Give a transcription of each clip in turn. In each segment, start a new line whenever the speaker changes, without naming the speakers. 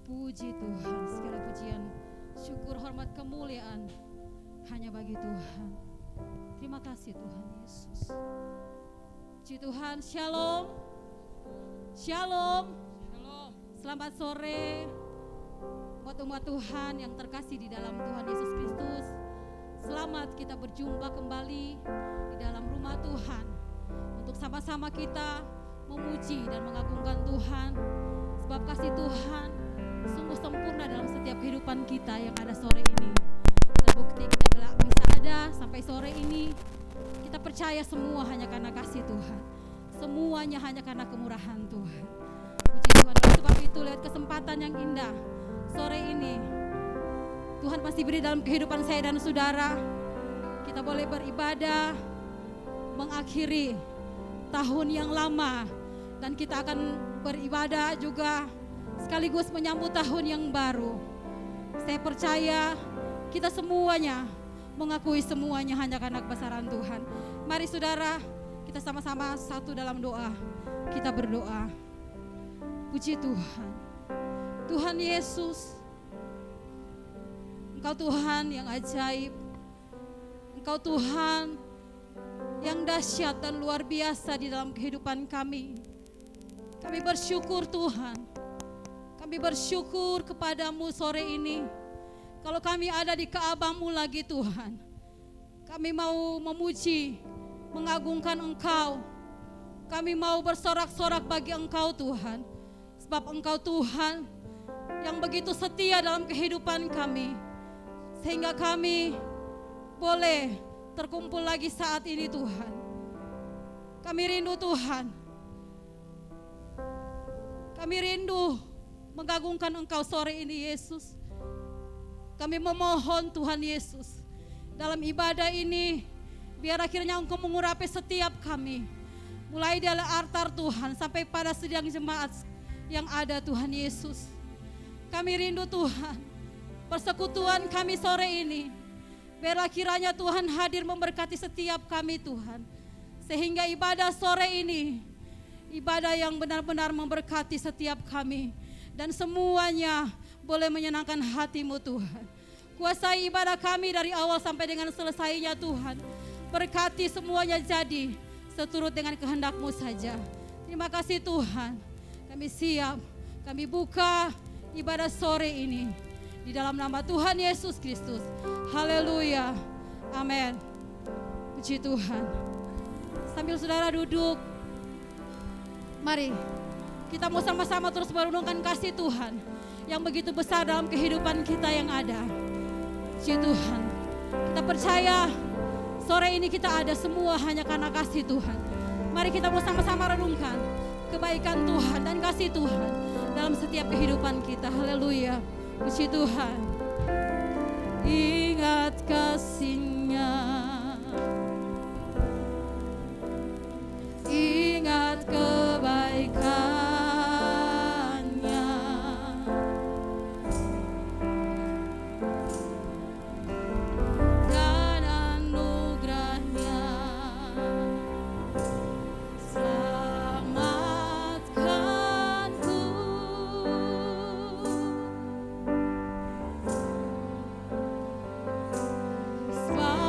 Puji Tuhan, segala pujian, syukur, hormat, kemuliaan hanya bagi Tuhan. Terima kasih Tuhan Yesus. Puji Tuhan, shalom. Shalom. Selamat sore buat umat Tuhan yang terkasih di dalam Tuhan Yesus Kristus. Selamat kita berjumpa kembali di dalam rumah Tuhan untuk sama-sama kita memuji dan mengagungkan Tuhan, sebab kasih Tuhan sungguh sempurna dalam setiap kehidupan kita yang ada sore ini. Terbukti kita bisa ada sampai sore ini, kita percaya semua hanya karena kasih Tuhan, semuanya hanya karena kemurahan Tuhan. Puji Tuhan. Oleh sebab itu, lihat kesempatan yang indah sore ini Tuhan pasti beri dalam kehidupan saya dan saudara. Kita boleh beribadah mengakhiri tahun yang lama, dan kita akan beribadah juga sekaligus menyambut tahun yang baru. Saya percaya kita semuanya mengakui semuanya hanya karena kebesaran Tuhan. Mari saudara, kita sama-sama satu dalam doa. Kita berdoa. Puji Tuhan. Tuhan Yesus, Engkau Tuhan yang ajaib. Engkau Tuhan yang dahsyat dan luar biasa di dalam kehidupan kami. Kami bersyukur Tuhan. Kami bersyukur kepadamu sore ini. Kalau kami ada di Ka'bah-Mu lagi Tuhan, kami mau memuji, mengagungkan Engkau. Kami mau bersorak-sorak bagi Engkau Tuhan. Sebab Engkau Tuhan yang begitu setia dalam kehidupan kami, sehingga kami boleh terkumpul lagi saat ini Tuhan. Kami rindu Tuhan. Kami rindu mengagungkan Engkau sore ini Yesus. Kami memohon Tuhan Yesus, dalam ibadah ini biar akhirnya Engkau mengurapi setiap kami, mulai dari altar Tuhan sampai pada sidang jemaat yang ada Tuhan Yesus. Kami rindu Tuhan, persekutuan kami sore ini biarlah kiranya Tuhan hadir memberkati setiap kami Tuhan, sehingga ibadah sore ini ibadah yang benar-benar memberkati setiap kami, dan semuanya boleh menyenangkan hati-Mu Tuhan. Kuasai ibadah kami dari awal sampai dengan selesainya Tuhan. Berkati semuanya jadi seturut dengan kehendak-Mu saja. Terima kasih Tuhan. Kami siap, kami buka ibadah sore ini di dalam nama Tuhan Yesus Kristus. Haleluya. Amin. Puji Tuhan. Sambil saudara duduk, mari kita mau sama-sama terus merenungkan kasih Tuhan yang begitu besar dalam kehidupan kita yang ada. Puji Tuhan. Kita percaya sore ini kita ada semua hanya karena kasih Tuhan. Mari kita mau sama-sama renungkan kebaikan Tuhan dan kasih Tuhan dalam setiap kehidupan kita. Haleluya. Puji Tuhan. Ingat kasih-Nya, ingat kebaikan-Nya, dan anugerah-Nya. Selamatkanku, selamatkanku.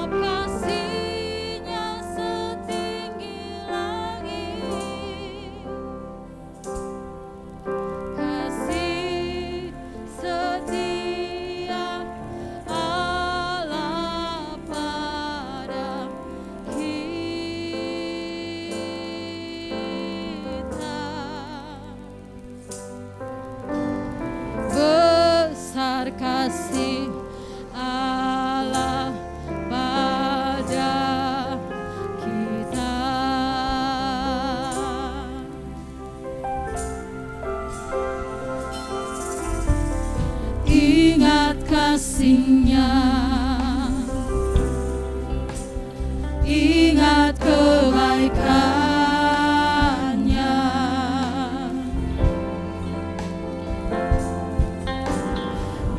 kebaikannya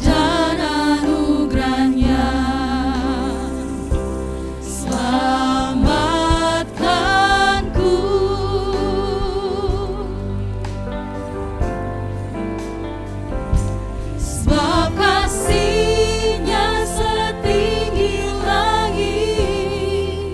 dan anugerahnya. Selamatkanku, sebab kasih-Nya setinggi langit,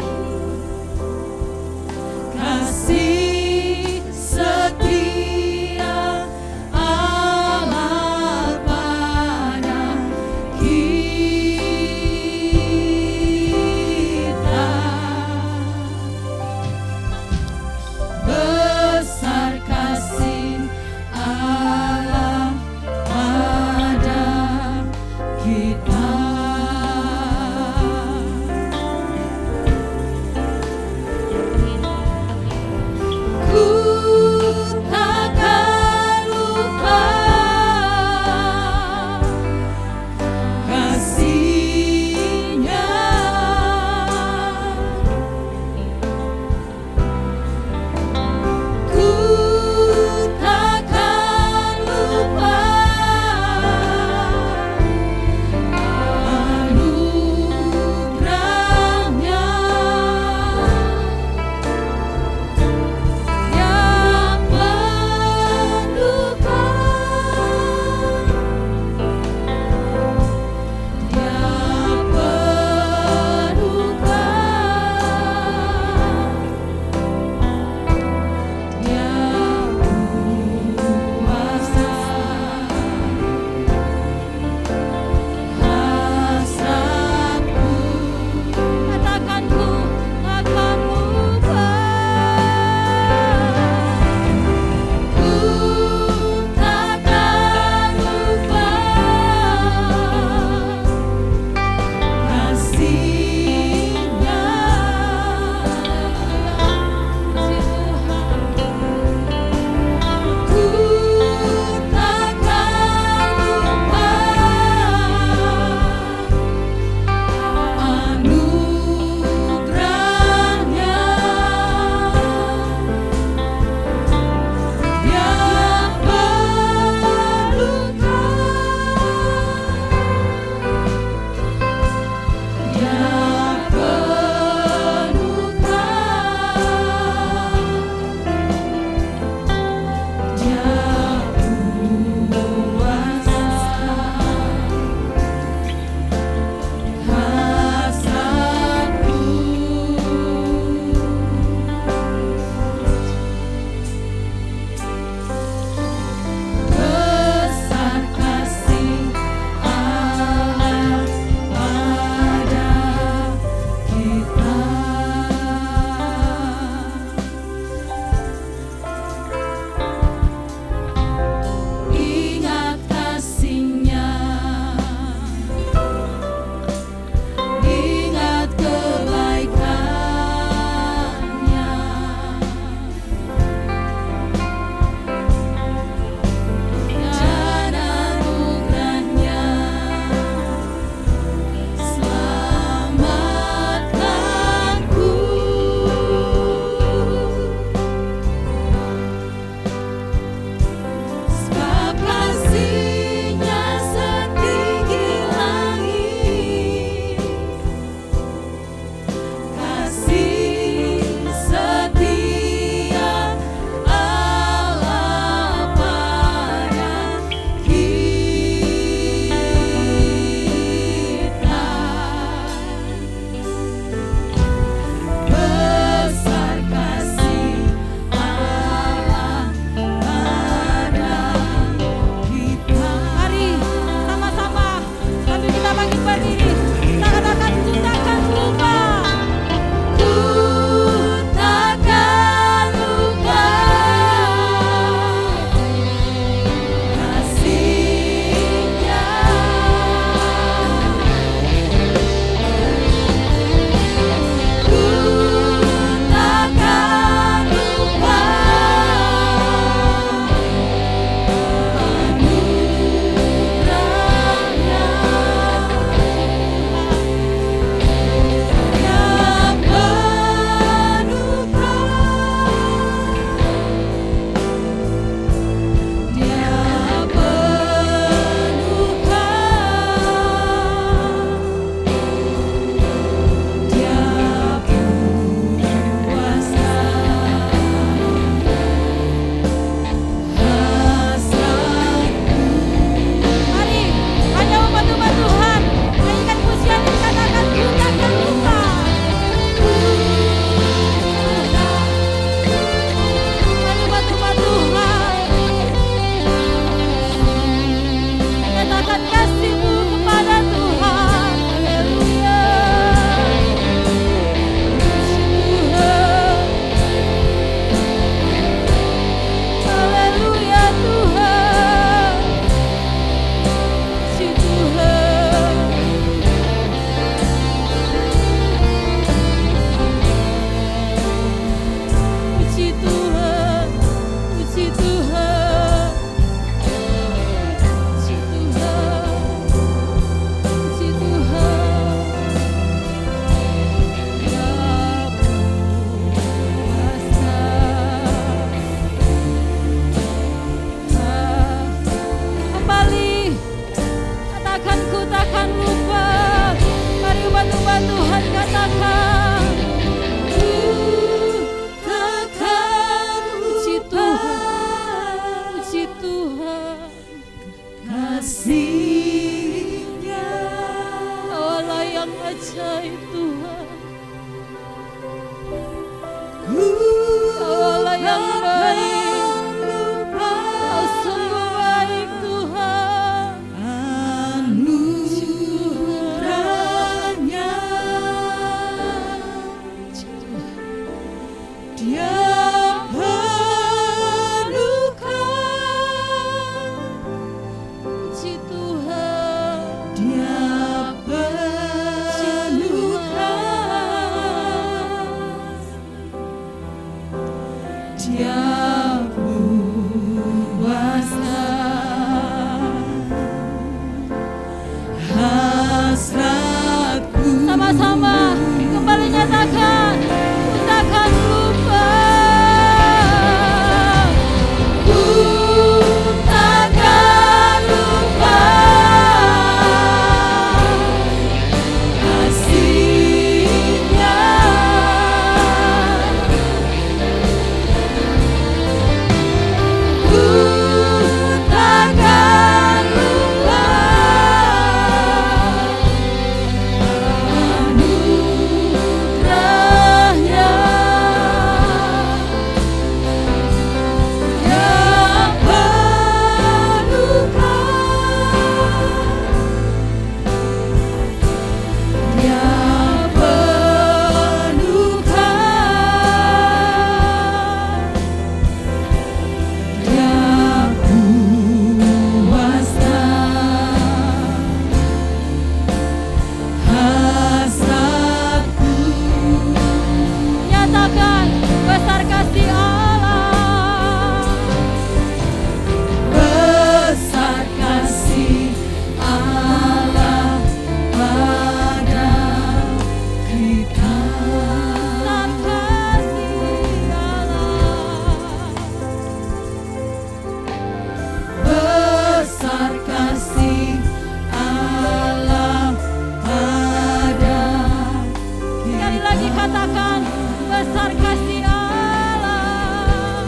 katakan besar kasih Allah.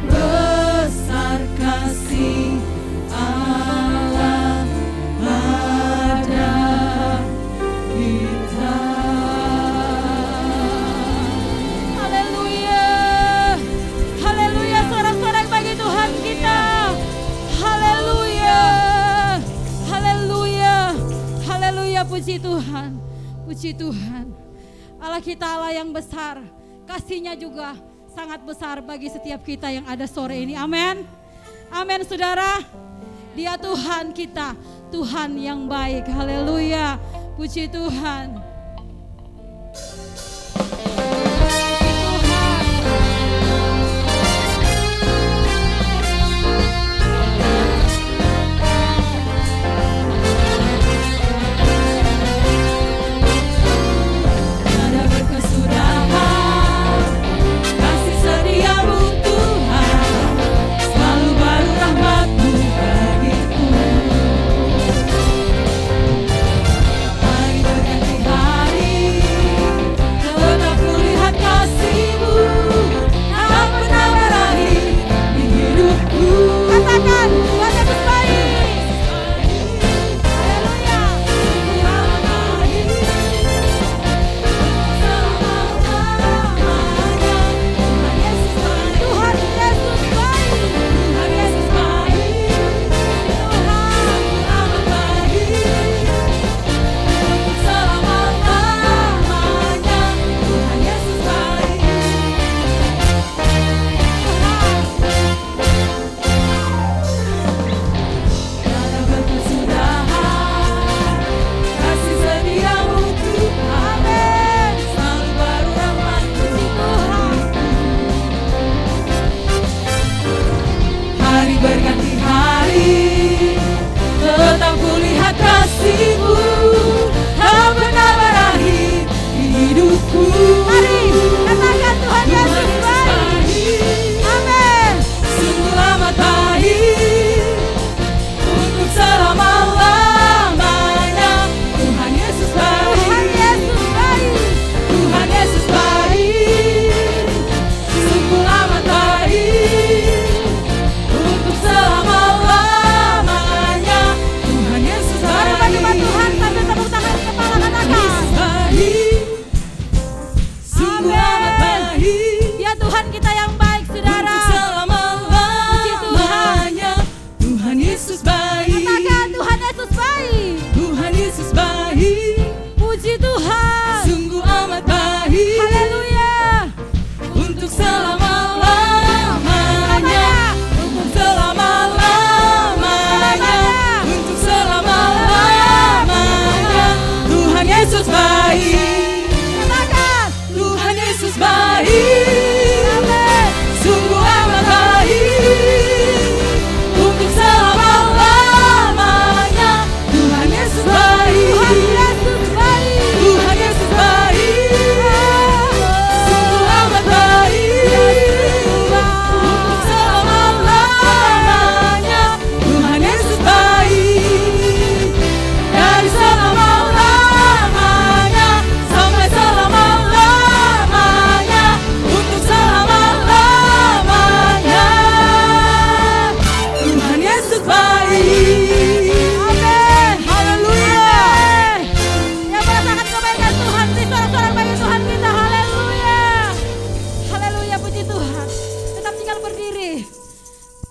Besar kasih Allah pada kita. Haleluya. Haleluya, sorak-sorak bagi Tuhan kita. Haleluya. Haleluya. Haleluya, puji Tuhan. Puji Tuhan. Allah kita Allah yang besar. Kasih-Nya juga sangat besar bagi setiap kita yang ada sore ini. Amin. Amin, saudara. Dia Tuhan kita, Tuhan yang baik. Haleluya. Puji Tuhan.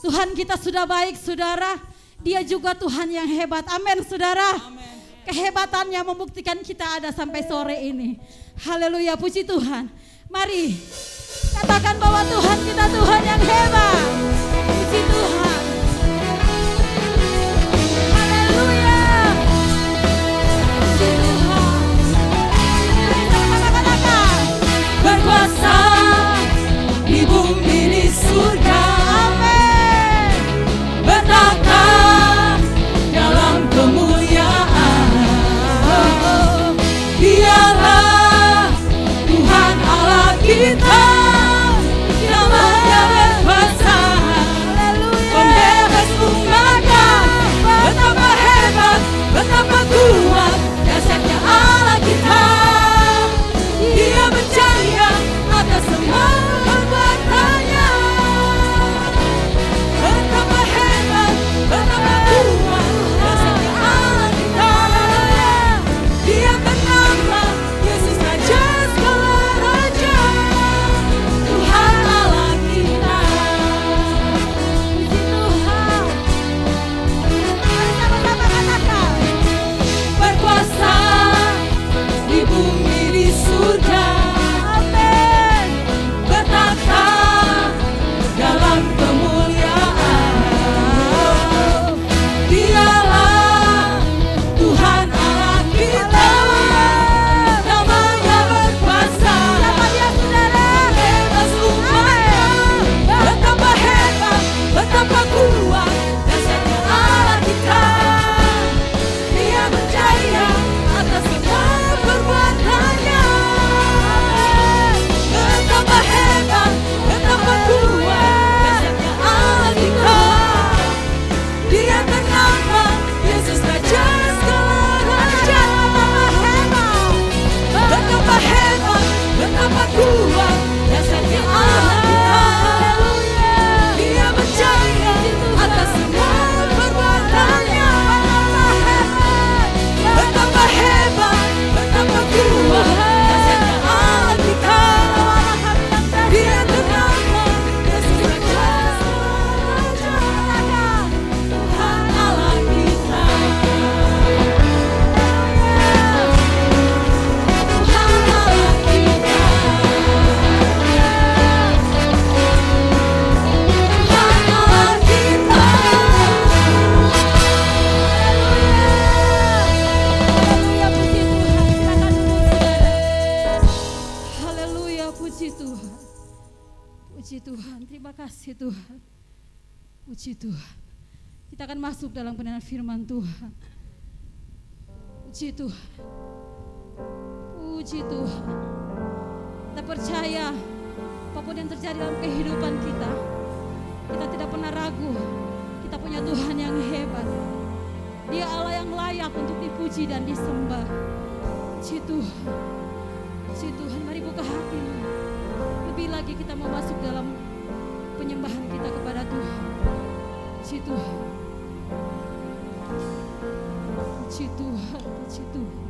Tuhan kita sudah baik, saudara. Dia juga Tuhan yang hebat. Amin, saudara. Amen. Kehebatannya membuktikan kita ada sampai sore ini. Haleluya, puji Tuhan. Mari katakan bahwa Tuhan kita Tuhan yang hebat. Puji Tuhan. Haleluya. Puji Tuhan. Katakan berkuasa di bumi di surga. Amin. Bertata dalam kemuliaan. Dialah Tuhan Allah kita, namanya berkuasa. kasih Tuhan. Puji Tuhan. Kita akan masuk dalam pendengaran firman Tuhan. Puji Tuhan. Puji Tuhan. Kita percaya apapun yang terjadi dalam kehidupan kita, kita tidak pernah ragu. Kita punya Tuhan yang hebat. Dia Allah yang layak untuk dipuji dan disembah. Puji Tuhan. Puji Tuhan. Mari buka hatimu. Lebih lagi kita mau masuk dalam penyembahan kita kepada Tuhan. Puji Tuhan. Puji Tuhan. Puji Tuhan.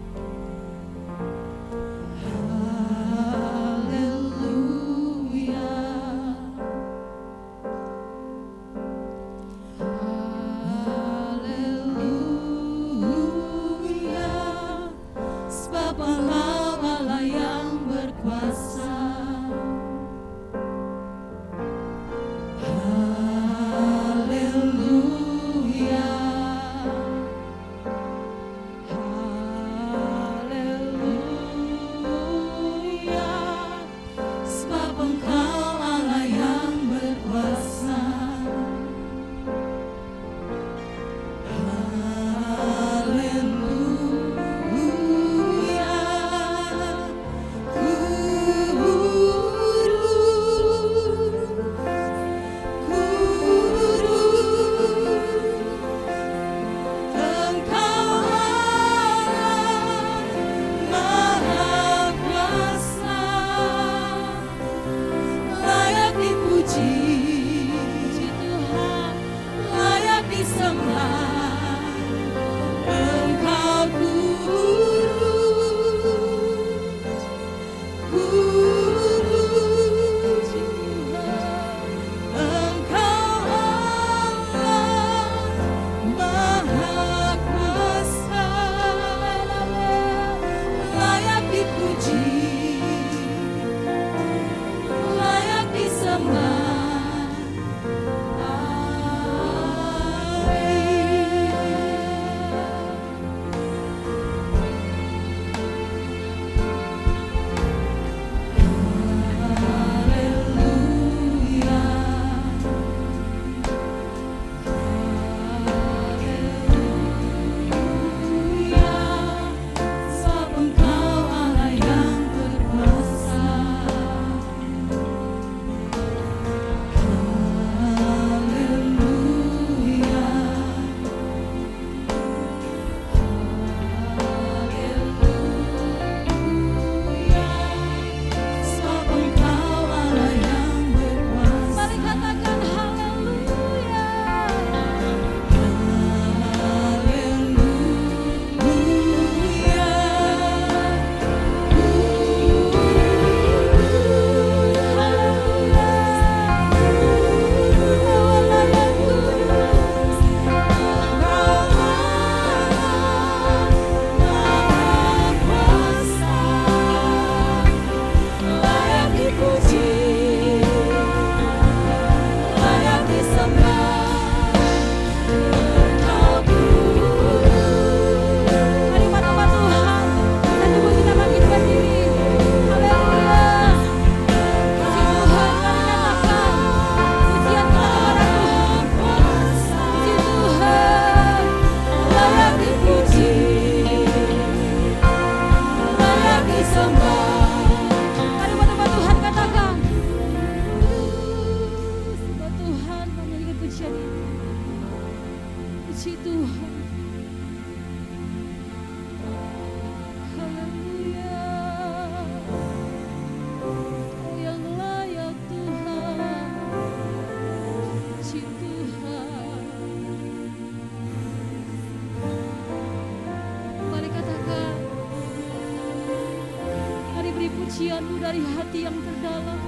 Pujian-Mu dari hati yang terdalam.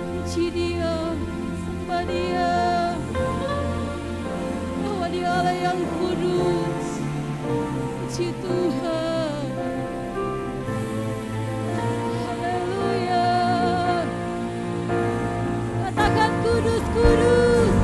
Puji Dia, sembah Dia, bahwa Dia Allah yang kudus. Puji Tuhan. Haleluya. Katakan kudus, kudus.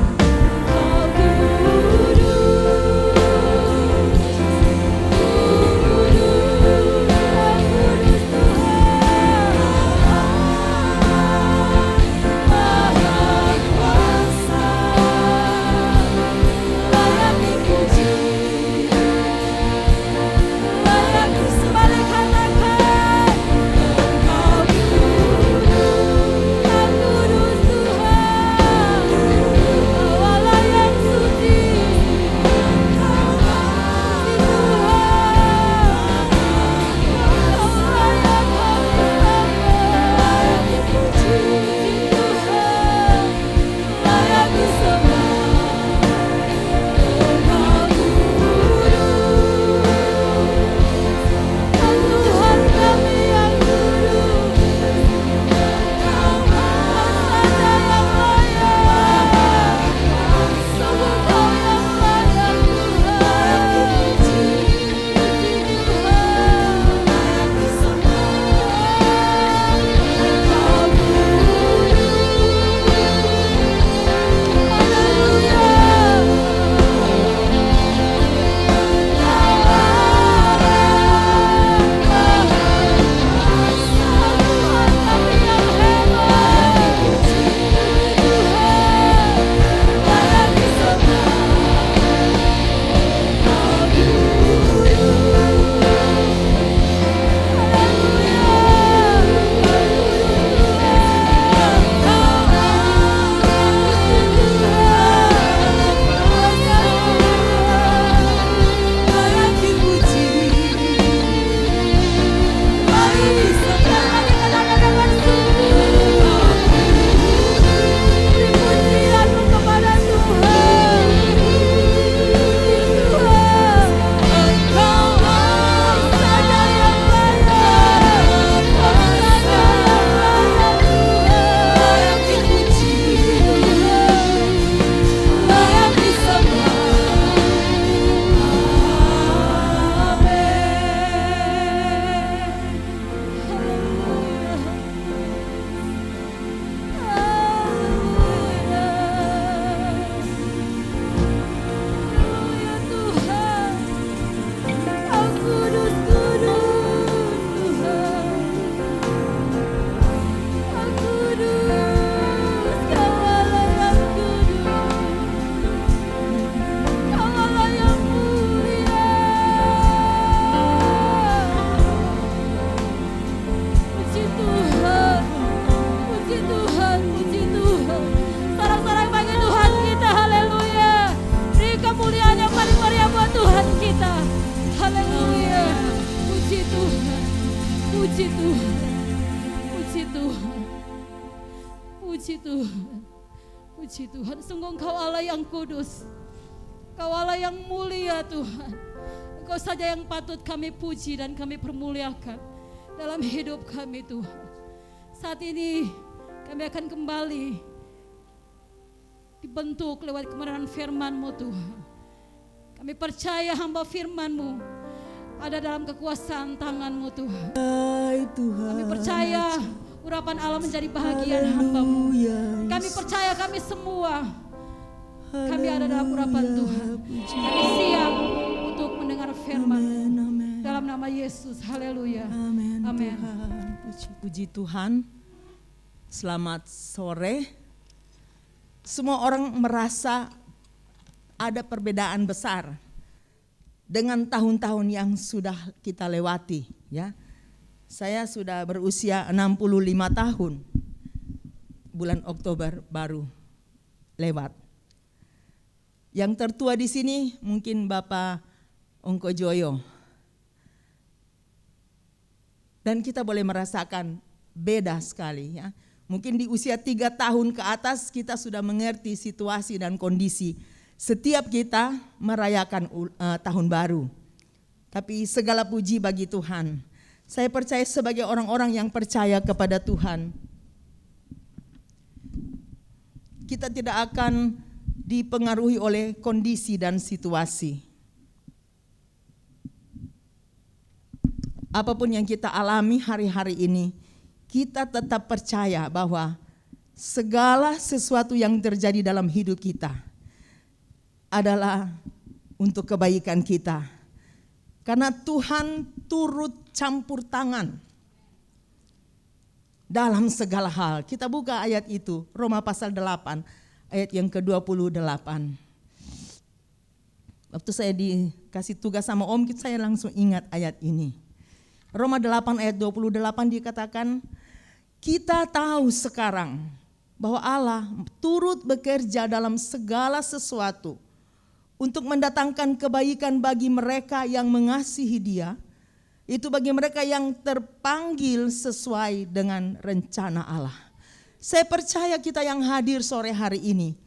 Puji Tuhan, puji Tuhan, puji Tuhan, puji Tuhan. Sungguh Engkau Allah yang kudus, Engkau Allah yang mulia Tuhan. Engkau saja yang patut kami puji dan kami permuliakan dalam hidup kami Tuhan. Saat ini kami akan kembali dibentuk lewat kebenaran firman-Mu Tuhan. Kami percaya hamba firman-Mu ada dalam kekuasaan tangan-Mu Tuhan. Kami percaya urapan Allah menjadi bahagian hamba-Mu. Kami percaya kami semua, kami ada dalam urapan Tuhan. Kami siap untuk mendengar firman dalam nama Yesus. Haleluya. Amin.
Puji Tuhan. Selamat sore. Semua orang merasa ada perbedaan besar dengan tahun-tahun yang sudah kita lewati, ya. Saya sudah berusia 65 tahun. Bulan Oktober baru lewat. Yang tertua di sini mungkin Bapak Ongko Joyo. Dan kita boleh merasakan beda sekali, ya. Mungkin di usia 3 tahun ke atas kita sudah mengerti situasi dan kondisi. Setiap kita merayakan tahun baru. Tapi segala puji bagi Tuhan. Saya percaya sebagai orang-orang yang percaya kepada Tuhan, kita tidak akan dipengaruhi oleh kondisi dan situasi. Apapun yang kita alami hari-hari ini, kita tetap percaya bahwa segala sesuatu yang terjadi dalam hidup kita adalah untuk kebaikan kita. Karena Tuhan turut campur tangan dalam segala hal. Kita buka ayat itu, Roma pasal 8, ayat yang ke-28. Waktu saya dikasih tugas sama Om, saya langsung ingat ayat ini. Roma 8 ayat 28 dikatakan, kita tahu sekarang bahwa Allah turut bekerja dalam segala sesuatu untuk mendatangkan kebaikan bagi mereka yang mengasihi Dia, itu bagi mereka yang terpanggil sesuai dengan rencana Allah. Saya percaya kita yang hadir sore hari ini,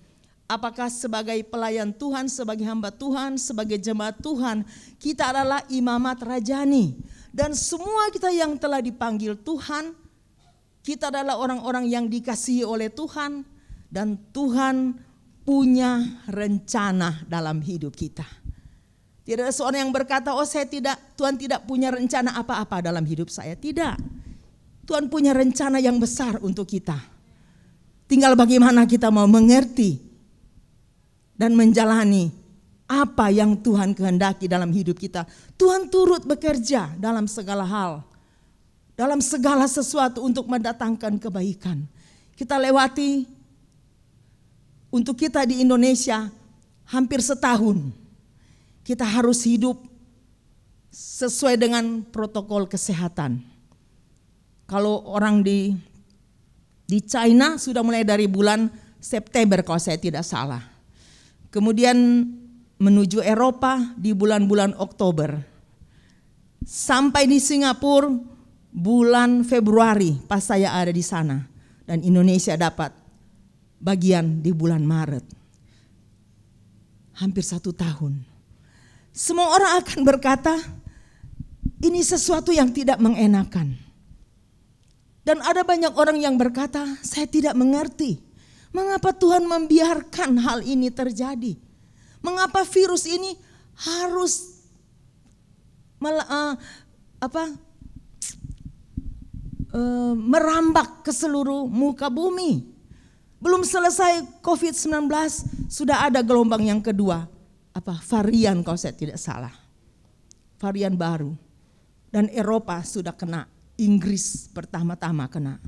apakah sebagai pelayan Tuhan, sebagai hamba Tuhan, sebagai jemaat Tuhan, kita adalah imamat rajani. Dan semua kita yang telah dipanggil Tuhan, kita adalah orang-orang yang dikasihi oleh Tuhan, dan Tuhan punya rencana dalam hidup kita. Tidak ada seorang yang berkata, oh Tuhan tidak punya rencana apa-apa dalam hidup saya. Tidak. Tuhan punya rencana yang besar untuk kita. Tinggal bagaimana kita mau mengerti dan menjalani apa yang Tuhan kehendaki dalam hidup kita. Tuhan turut bekerja dalam segala hal, dalam segala sesuatu untuk mendatangkan kebaikan. Kita lewati, untuk kita di Indonesia hampir setahun kita harus hidup sesuai dengan protokol kesehatan. Kalau orang di China sudah mulai dari bulan September kalau saya tidak salah. Kemudian menuju Eropa di bulan-bulan Oktober. Sampai di Singapura bulan Februari pas saya ada di sana. Dan Indonesia dapat bagian di bulan Maret. Hampir 1 tahun. Semua orang akan berkata, ini sesuatu yang tidak mengenakan. Dan ada banyak orang yang berkata, saya tidak mengerti. Mengapa Tuhan membiarkan hal ini terjadi? Mengapa virus ini harus merambak ke seluruh muka bumi? Belum selesai COVID-19 sudah ada gelombang yang kedua. Varian kalau saya tidak salah. Varian baru. Dan Eropa sudah kena. Inggris pertama-tama kena.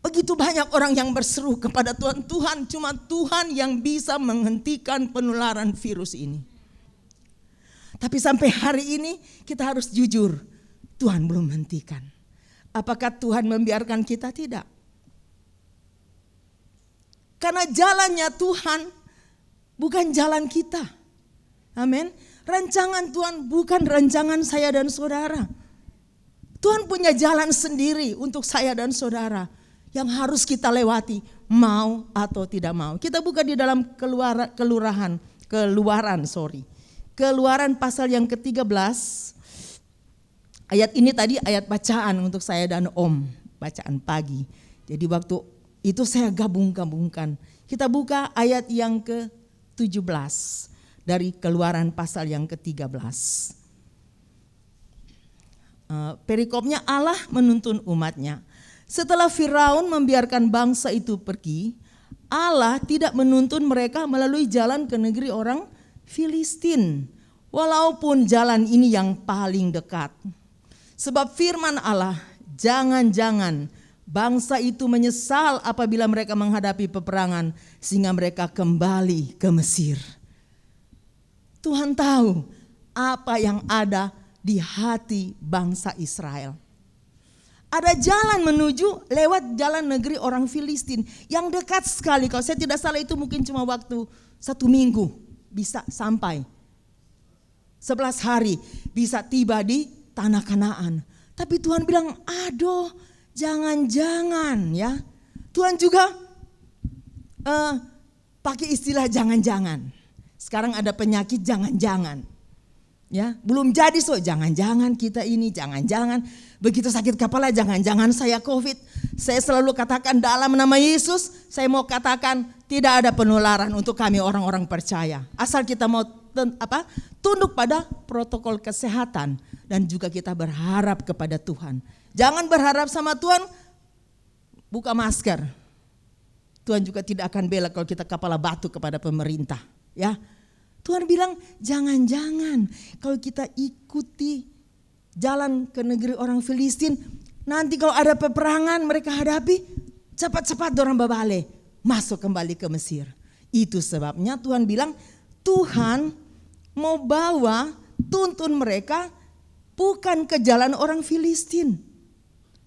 Begitu banyak orang yang berseru kepada Tuhan. Tuhan, cuma Tuhan yang bisa menghentikan penularan virus ini. Tapi sampai hari ini kita harus jujur. Tuhan belum menghentikan. Apakah Tuhan membiarkan kita? Tidak. Karena jalannya Tuhan bukan jalan kita. Amin. Rancangan Tuhan bukan rancangan saya dan saudara. Tuhan punya jalan sendiri untuk saya dan saudara yang harus kita lewati, mau atau tidak mau. Kita buka di dalam Keluaran pasal yang ke-13. Ayat ini tadi ayat bacaan untuk saya dan Om, bacaan pagi. Jadi waktu itu saya gabung-gabungkan. Kita buka ayat yang ke-17 dari Keluaran pasal yang ke-13. Perikopnya, Allah menuntun umatnya. Setelah Firaun membiarkan bangsa itu pergi, Allah tidak menuntun mereka melalui jalan ke negeri orang Filistin, walaupun jalan ini yang paling dekat. Sebab firman Allah, jangan-jangan bangsa itu menyesal apabila mereka menghadapi peperangan sehingga mereka kembali ke Mesir. Tuhan tahu apa yang ada di hati bangsa Israel. Ada jalan menuju lewat jalan negeri orang Filistin yang dekat sekali. Kalau saya tidak salah itu mungkin cuma waktu 1 minggu bisa sampai. 11 hari bisa tiba di tanah Kanaan. Tapi Tuhan bilang, aduh jangan-jangan ya. Tuhan juga pakai istilah jangan-jangan. Sekarang ada penyakit jangan-jangan. Ya, belum jadi jangan-jangan kita ini, jangan-jangan begitu sakit kepala, jangan-jangan saya COVID. Saya selalu katakan dalam nama Yesus, saya mau katakan tidak ada penularan untuk kami orang-orang percaya. Asal kita mau tunduk pada protokol kesehatan dan juga kita berharap kepada Tuhan. Jangan berharap sama Tuhan buka masker. Tuhan juga tidak akan bela kalau kita kepala batu kepada pemerintah, ya. Tuhan bilang jangan-jangan kalau kita ikuti jalan ke negeri orang Filistin, nanti kalau ada peperangan mereka hadapi, cepat-cepat dorang babale masuk kembali ke Mesir. Itu sebabnya Tuhan bilang Tuhan mau bawa tuntun mereka bukan ke jalan orang Filistin.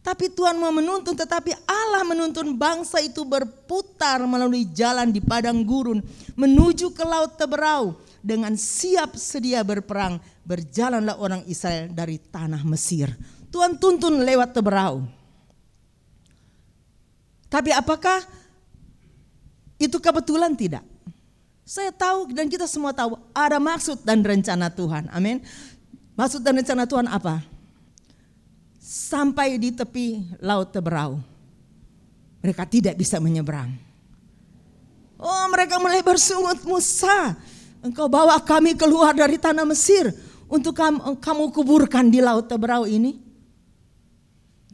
Tapi Tuhan mau menuntun, tetapi Allah menuntun bangsa itu berputar melalui jalan di padang gurun menuju ke Laut Teberau. Dengan siap sedia berperang, berjalanlah orang Israel dari tanah Mesir. Tuhan tuntun lewat Teberau. Tapi apakah itu kebetulan? Tidak. Saya tahu dan kita semua tahu ada maksud dan rencana Tuhan. Amin. Maksud dan rencana Tuhan apa? Sampai di tepi Laut Teberau, mereka tidak bisa menyeberang. Oh, mereka mulai bersungut, Musa, engkau bawa kami keluar dari tanah Mesir untuk kamu kuburkan di Laut Teberau ini.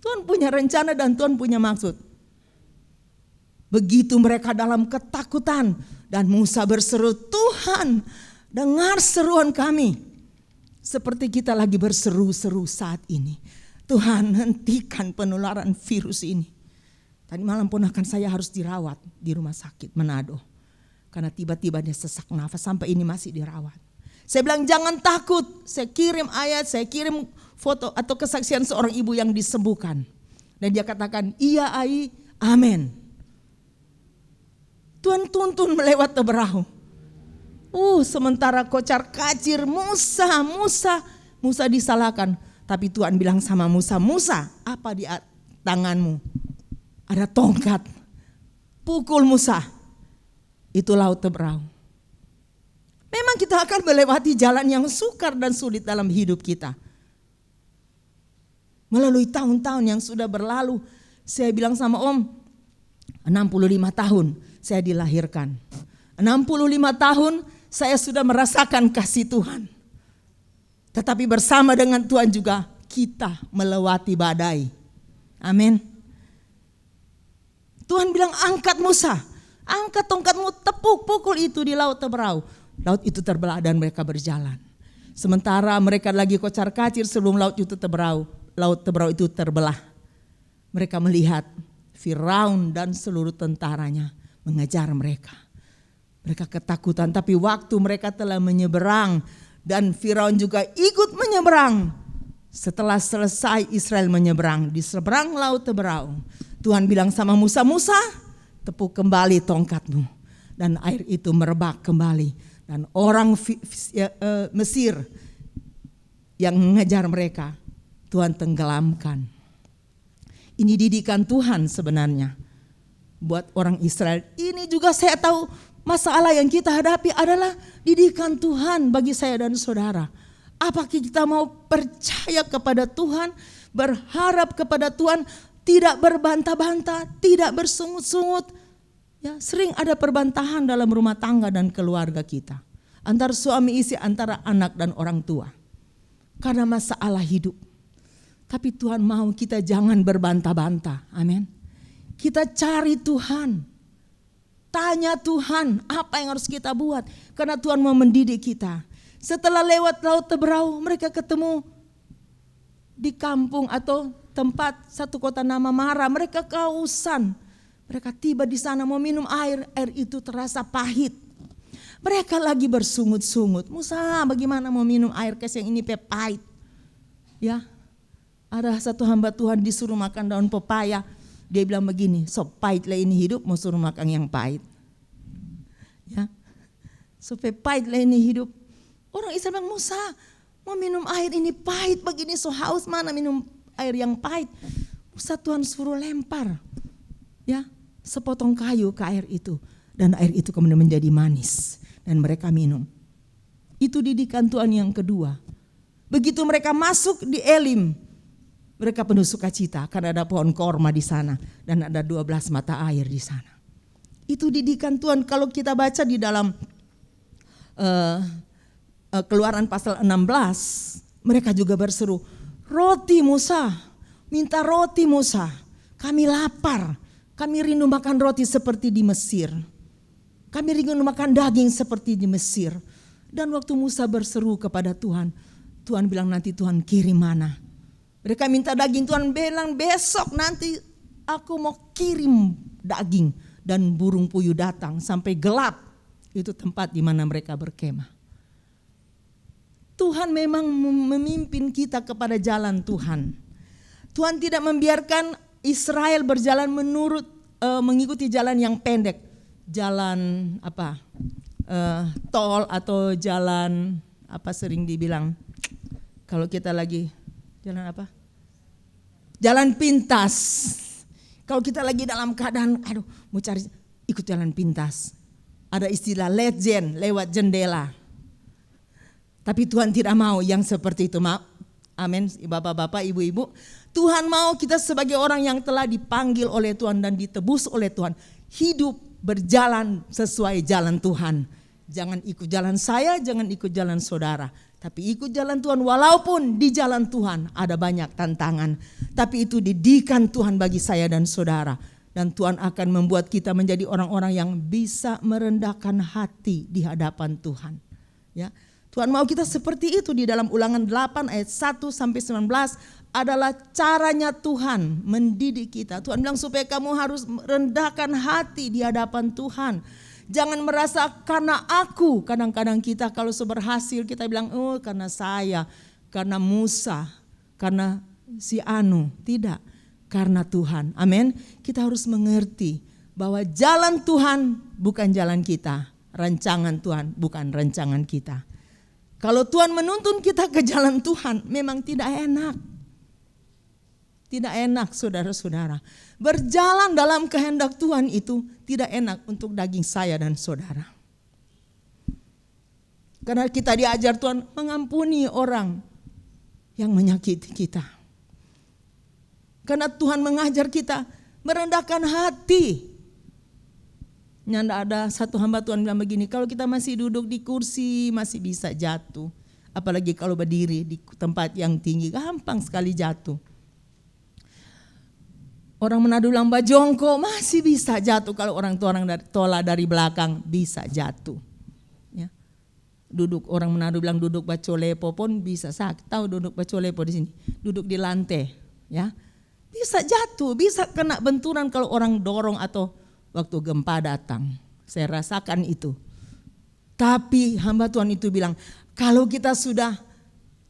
Tuhan punya rencana dan Tuhan punya maksud. Begitu mereka dalam ketakutan dan Musa berseru, Tuhan dengar seruan kami. Seperti kita lagi berseru-seru saat ini. Tuhan hentikan penularan virus ini. Tadi malam pun saya harus dirawat di rumah sakit Manado. Karena tiba-tiba dia sesak nafas, sampai ini masih dirawat. Saya bilang jangan takut, saya kirim ayat, saya kirim foto atau kesaksian seorang ibu yang disembuhkan. Dan dia katakan, iya Ai, amin. Tuhan tuntun melewat Teberau. Sementara kocar kacir Musa disalahkan. Tapi Tuhan bilang sama Musa, apa di tanganmu? Ada tongkat. Pukul Musa. Itu Laut Teberau. Memang kita akan melewati jalan yang sukar dan sulit dalam hidup kita. Melalui tahun-tahun yang sudah berlalu. Saya bilang sama Om, 65 tahun saya dilahirkan. 65 tahun saya sudah merasakan kasih Tuhan. Tetapi bersama dengan Tuhan juga kita melewati badai. Amin. Tuhan bilang angkat Musa. Angkat tongkatmu, tepuk, pukul itu di Laut Teberau. Laut itu terbelah dan mereka berjalan. Sementara mereka lagi kocar kacir sebelum laut Teberau itu terbelah. Mereka melihat Firaun dan seluruh tentaranya mengejar mereka. Mereka ketakutan, tapi waktu mereka telah menyeberang dan Firaun juga ikut menyeberang. Setelah selesai Israel menyeberang, di seberang Laut Teberau, Tuhan bilang sama Musa, tepuk kembali tongkatmu. Dan air itu merebak kembali. Dan orang Mesir yang mengejar mereka Tuhan tenggelamkan. Ini didikan Tuhan sebenarnya buat orang Israel. Ini juga saya tahu masalah yang kita hadapi adalah didikan Tuhan bagi saya dan saudara. Apakah kita mau percaya kepada Tuhan, berharap kepada Tuhan, tidak berbantah-bantah, tidak bersungut-sungut. Ya, sering ada perbantahan dalam rumah tangga dan keluarga kita. Antara suami istri, antara anak dan orang tua. Karena masalah hidup. Tapi Tuhan mau kita jangan berbantah-bantah. Amin. Kita cari Tuhan. Tanya Tuhan apa yang harus kita buat. Karena Tuhan mau mendidik kita. Setelah lewat Laut Teberau, mereka ketemu di kampung atau tempat satu kota nama Mara. Mereka kehausan. Mereka tiba di sana mau minum air. Air itu terasa pahit. Mereka lagi bersungut-sungut. Musa, bagaimana mau minum air kes yang ini pahit? Ya. Ada satu hamba Tuhan disuruh makan daun pepaya. Dia bilang begini, so pahit lah ini hidup, mau suruh makan yang pahit. Ya, supaya pahit lah ini hidup. Orang Israel bilang, Musa mau minum air ini pahit begini, so haus, mana minum air yang pahit. Musa Tuhan suruh lempar ya sepotong kayu ke air itu. Dan air itu kemudian menjadi manis. Dan mereka minum. Itu didikan Tuhan yang kedua. Begitu mereka masuk di Elim, mereka penuh sukacita karena ada pohon korma di sana dan ada 12 mata air di sana. Itu didikan Tuhan. Kalau kita baca di dalam Keluaran pasal 16, mereka juga berseru, roti Musa, minta roti Musa. Kami lapar, kami rindu makan roti seperti di Mesir. Kami rindu makan daging seperti di Mesir. Dan waktu Musa berseru kepada Tuhan, Tuhan bilang nanti Tuhan kirim mana. Mereka minta daging, Tuhan bilang besok nanti aku mau kirim daging. Dan burung puyuh datang sampai gelap. Itu tempat di mana mereka berkemah. Tuhan memang memimpin kita kepada jalan Tuhan. Tuhan tidak membiarkan Israel berjalan mengikuti jalan yang pendek. Jalan tol atau jalan sering dibilang. Kalau kita lagi jalan apa? Jalan pintas. Kalau kita lagi dalam keadaan, mau cari, ikut jalan pintas. Ada istilah legend, lewat jendela. Tapi Tuhan tidak mau yang seperti itu. Amin, bapak-bapak, ibu-ibu. Tuhan mau kita sebagai orang yang telah dipanggil oleh Tuhan dan ditebus oleh Tuhan. Hidup berjalan sesuai jalan Tuhan. Jangan ikut jalan saya, jangan ikut jalan saudara. Tapi ikut jalan Tuhan, walaupun di jalan Tuhan ada banyak tantangan. Tapi itu didikan Tuhan bagi saya dan saudara. Dan Tuhan akan membuat kita menjadi orang-orang yang bisa merendahkan hati di hadapan Tuhan. Ya, Tuhan mau kita seperti itu. Di dalam Ulangan 8 ayat 1 sampai 19 adalah caranya Tuhan mendidik kita. Tuhan bilang supaya kamu harus merendahkan hati di hadapan Tuhan. Jangan merasa karena aku. Kadang-kadang kita kalau berhasil kita bilang, oh karena saya, karena Musa, karena si Anu. Tidak, karena Tuhan. Amin. Kita harus mengerti bahwa jalan Tuhan bukan jalan kita. Rancangan Tuhan bukan rancangan kita. Kalau Tuhan menuntun kita ke jalan Tuhan memang tidak enak. Tidak enak saudara-saudara. Berjalan dalam kehendak Tuhan itu tidak enak untuk daging saya dan saudara. Karena kita diajar Tuhan mengampuni orang yang menyakiti kita. Karena Tuhan mengajar kita merendahkan hati. Nyanda ada satu hamba Tuhan bilang begini, kalau kita masih duduk di kursi masih bisa jatuh. Apalagi kalau berdiri di tempat yang tinggi, gampang sekali jatuh. Orang Manado bilang bajongko masih bisa jatuh, kalau orang tola dari belakang bisa jatuh. Ya. Duduk orang Manado bilang duduk bacolepo pun bisa sakit. Tahu duduk bacolepo di sini, duduk di lantai, ya bisa jatuh, bisa kena benturan kalau orang dorong atau waktu gempa datang. Saya rasakan itu. Tapi hamba Tuhan itu bilang kalau kita sudah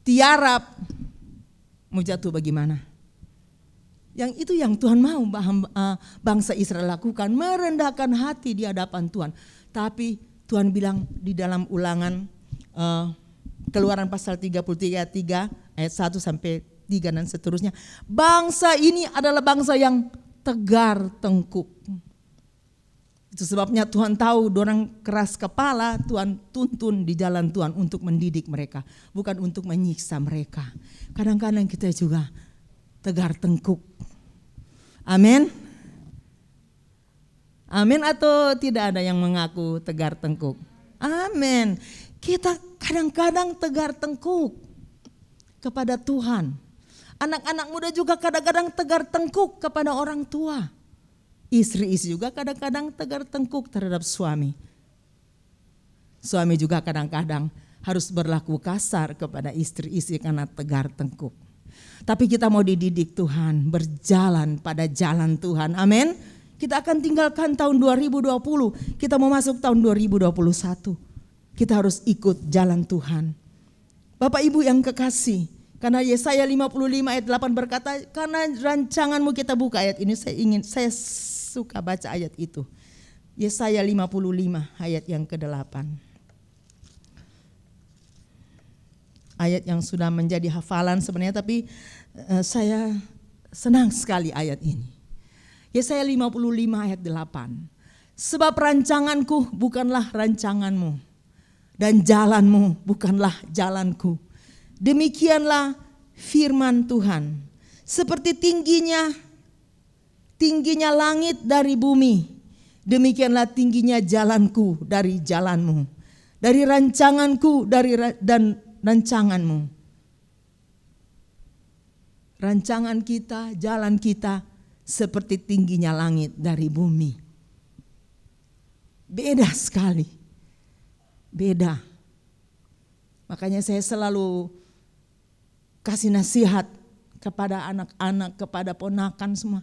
tiarap mau jatuh bagaimana? Yang itu yang Tuhan mau bangsa Israel lakukan, merendahkan hati di hadapan Tuhan. Tapi Tuhan bilang di dalam Ulangan Keluaran pasal 33 ayat 1 sampai 3 dan seterusnya. Bangsa ini adalah bangsa yang tegar tengkuk. Itu sebabnya Tuhan tahu dorang keras kepala, Tuhan tuntun di jalan Tuhan untuk mendidik mereka, bukan untuk menyiksa mereka. Kadang-kadang kita juga tegar tengkuk. Amin. Amin atau tidak ada yang mengaku tegar tengkuk? Amin. Kita kadang-kadang tegar tengkuk kepada Tuhan. Anak-anak muda juga kadang-kadang tegar tengkuk kepada orang tua. Istri-istri juga kadang-kadang tegar tengkuk terhadap suami. Suami juga kadang-kadang harus berlaku kasar kepada istri-istri karena tegar tengkuk. Tapi kita mau dididik Tuhan, berjalan pada jalan Tuhan. Amin. Kita akan tinggalkan tahun 2020, kita mau masuk tahun 2021. Kita harus ikut jalan Tuhan. Bapak Ibu yang kekasih, karena Yesaya 55 ayat 8 berkata, karena rancanganmu, kita buka ayat ini, saya suka baca ayat itu. Yesaya 55 ayat yang ke-8. Ayat yang sudah menjadi hafalan sebenarnya, tapi saya senang sekali ayat ini. Yesaya 55 ayat 8. Sebab rancanganku bukanlah rancanganmu, dan jalanmu bukanlah jalanku. Demikianlah firman Tuhan. Seperti tingginya langit dari bumi, demikianlah tingginya jalanku dari jalanmu, dari rancanganku dan rancanganmu. Rancangan kita, jalan kita seperti tingginya langit dari bumi. Beda sekali. Beda. Makanya saya selalu kasih nasihat kepada anak-anak, kepada ponakan semua.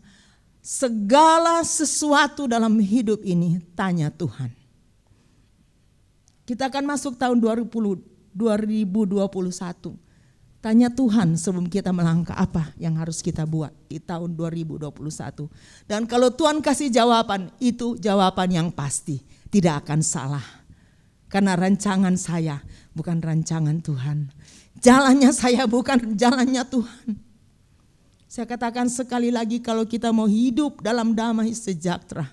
Segala sesuatu dalam hidup ini tanya Tuhan. Kita akan masuk tahun 2021. Tanya Tuhan sebelum kita melangkah apa yang harus kita buat di tahun 2021. Dan kalau Tuhan kasih jawaban, itu jawaban yang pasti, tidak akan salah. Karena rancangan saya bukan rancangan Tuhan. Jalannya saya bukan jalannya Tuhan. Saya katakan sekali lagi, kalau kita mau hidup dalam damai sejahtera,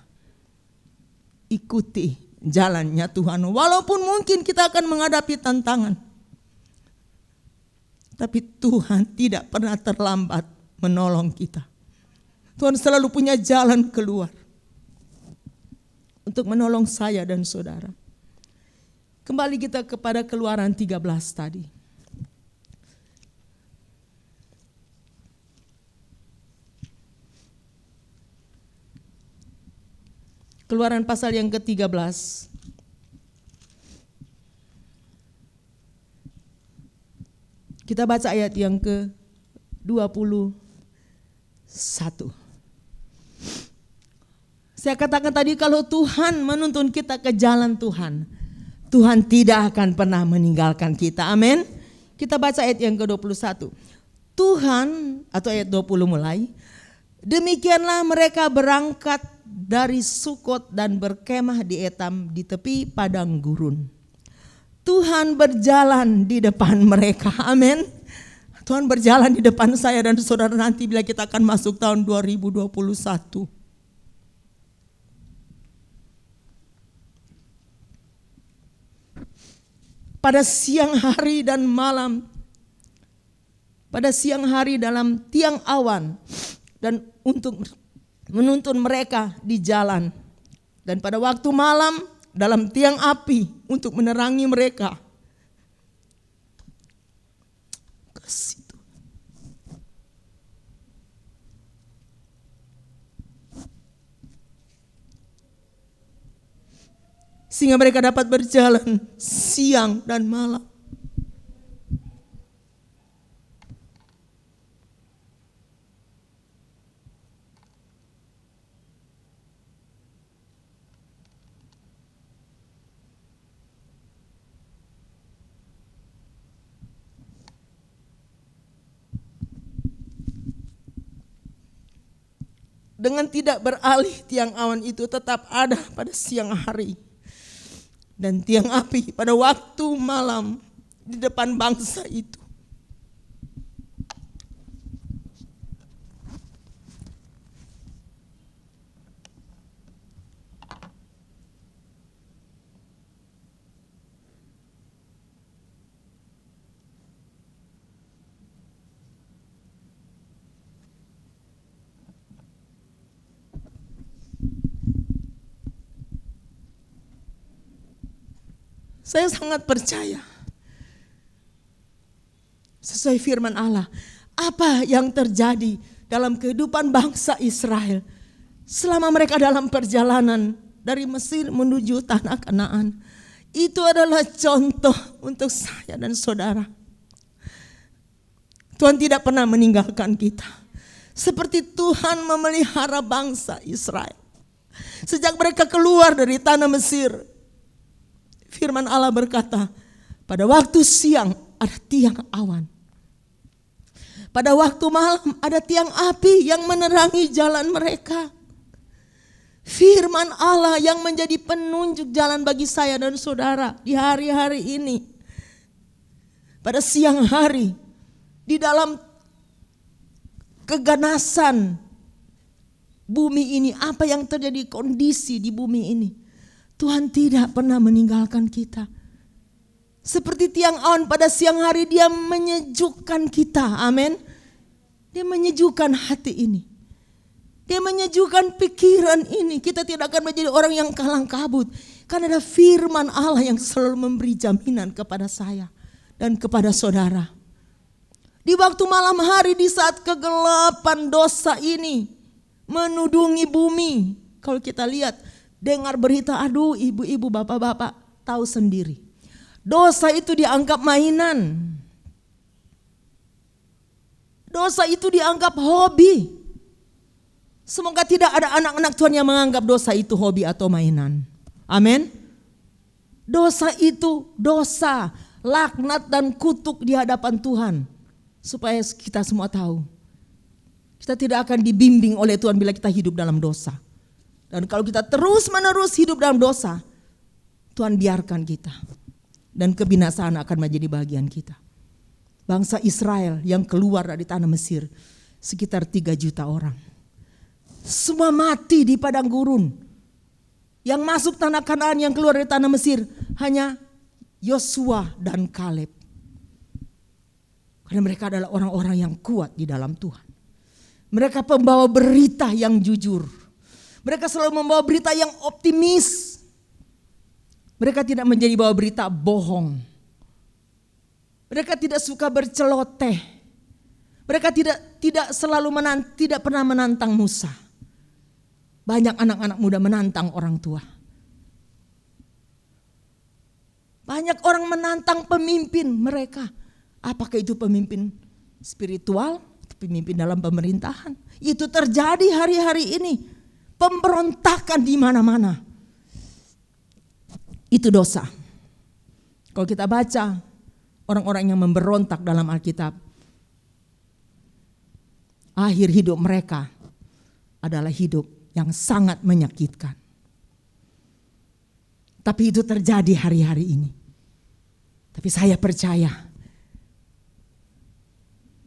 ikuti jalannya Tuhan. Walaupun mungkin kita akan menghadapi tantangan, tapi Tuhan tidak pernah terlambat menolong kita. Tuhan selalu punya jalan keluar untuk menolong saya dan saudara. Kembali kita kepada Keluaran 13 tadi. Keluaran pasal yang ke-13. Kita baca ayat yang ke-21. Saya katakan tadi, kalau Tuhan menuntun kita ke jalan Tuhan, Tuhan tidak akan pernah meninggalkan kita. Amin. Kita baca ayat yang ke-21. Tuhan, atau ayat 20 mulai. Demikianlah mereka berangkat dari Sukot dan berkemah di Etam di tepi padang gurun. Tuhan berjalan di depan mereka. Amin. Tuhan berjalan di depan saya dan saudara nanti bila kita akan masuk tahun 2021. Pada siang hari dan malam, pada siang hari dalam tiang awan dan untuk menuntun mereka di jalan, dan pada waktu malam dalam tiang api untuk menerangi mereka. Kasih Tuhan. Sehingga mereka dapat berjalan siang dan malam. Dengan tidak beralih, tiang awan itu tetap ada pada siang hari, dan tiang api pada waktu malam di depan bangsa itu. Saya sangat percaya sesuai firman Allah, apa yang terjadi dalam kehidupan bangsa Israel selama mereka dalam perjalanan dari Mesir menuju tanah Kanaan, itu adalah contoh untuk saya dan saudara. Tuhan tidak pernah meninggalkan kita, seperti Tuhan memelihara bangsa Israel sejak mereka keluar dari tanah Mesir. Firman Allah berkata, pada waktu siang ada tiang awan, pada waktu malam ada tiang api yang menerangi jalan mereka. Firman Allah yang menjadi penunjuk jalan bagi saya dan saudara di hari-hari ini. Pada siang hari, di dalam keganasan bumi ini, apa yang terjadi kondisi di bumi ini, Tuhan tidak pernah meninggalkan kita. Seperti tiang awan pada siang hari, dia menyejukkan kita, amin. Dia menyejukkan hati ini, dia menyejukkan pikiran ini. Kita tidak akan menjadi orang yang kalang kabut, karena ada firman Allah yang selalu memberi jaminan kepada saya dan kepada saudara. Di waktu malam hari, di saat kegelapan dosa ini menudungi bumi, kalau kita lihat, dengar berita, aduh ibu-ibu, bapak-bapak tahu sendiri, dosa itu dianggap mainan, dosa itu dianggap hobi. Semoga tidak ada anak-anak Tuhan yang menganggap dosa itu hobi atau mainan. Amin. Dosa itu dosa, laknat dan kutuk di hadapan Tuhan. Supaya kita semua tahu, kita tidak akan dibimbing oleh Tuhan bila kita hidup dalam dosa. Dan kalau kita terus menerus hidup dalam dosa, Tuhan biarkan kita, dan kebinasaan akan menjadi bagian kita. Bangsa Israel yang keluar dari tanah Mesir sekitar 3 juta orang, semua mati di padang gurun. Yang masuk tanah Kanaan, yang keluar dari tanah Mesir hanya Yosua dan Kaleb. Karena mereka adalah orang-orang yang kuat di dalam Tuhan. Mereka pembawa berita yang jujur. Mereka selalu membawa berita yang optimis. Mereka tidak menjadi bawa berita bohong. Mereka tidak suka berceloteh. Mereka tidak selalu tidak pernah menantang Musa. Banyak anak-anak muda menantang orang tua. Banyak orang menantang pemimpin mereka. Apakah itu pemimpin spiritual, pemimpin dalam pemerintahan? Itu terjadi hari-hari ini. Pemberontakan di mana-mana. Itu dosa. Kalau kita baca orang-orang yang memberontak dalam Alkitab, akhir hidup mereka adalah hidup yang sangat menyakitkan. Tapi itu terjadi hari-hari ini. Tapi saya percaya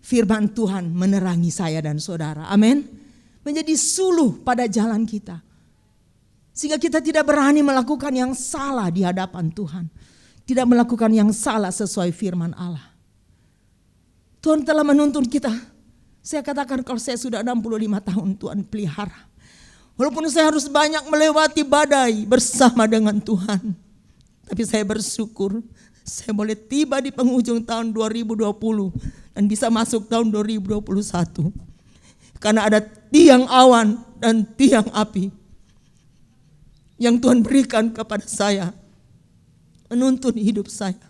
firman Tuhan menerangi saya dan saudara. Amin. Menjadi suluh pada jalan kita. Sehingga kita tidak berani melakukan yang salah di hadapan Tuhan. Tidak melakukan yang salah sesuai firman Allah. Tuhan telah menuntun kita. Saya katakan kalau saya sudah 65 tahun Tuhan pelihara. Walaupun saya harus banyak melewati badai bersama dengan Tuhan. Tapi saya bersyukur saya boleh tiba di penghujung tahun 2020 dan bisa masuk tahun 2021. Karena ada tiang awan dan tiang api yang Tuhan berikan kepada saya, menuntun hidup saya.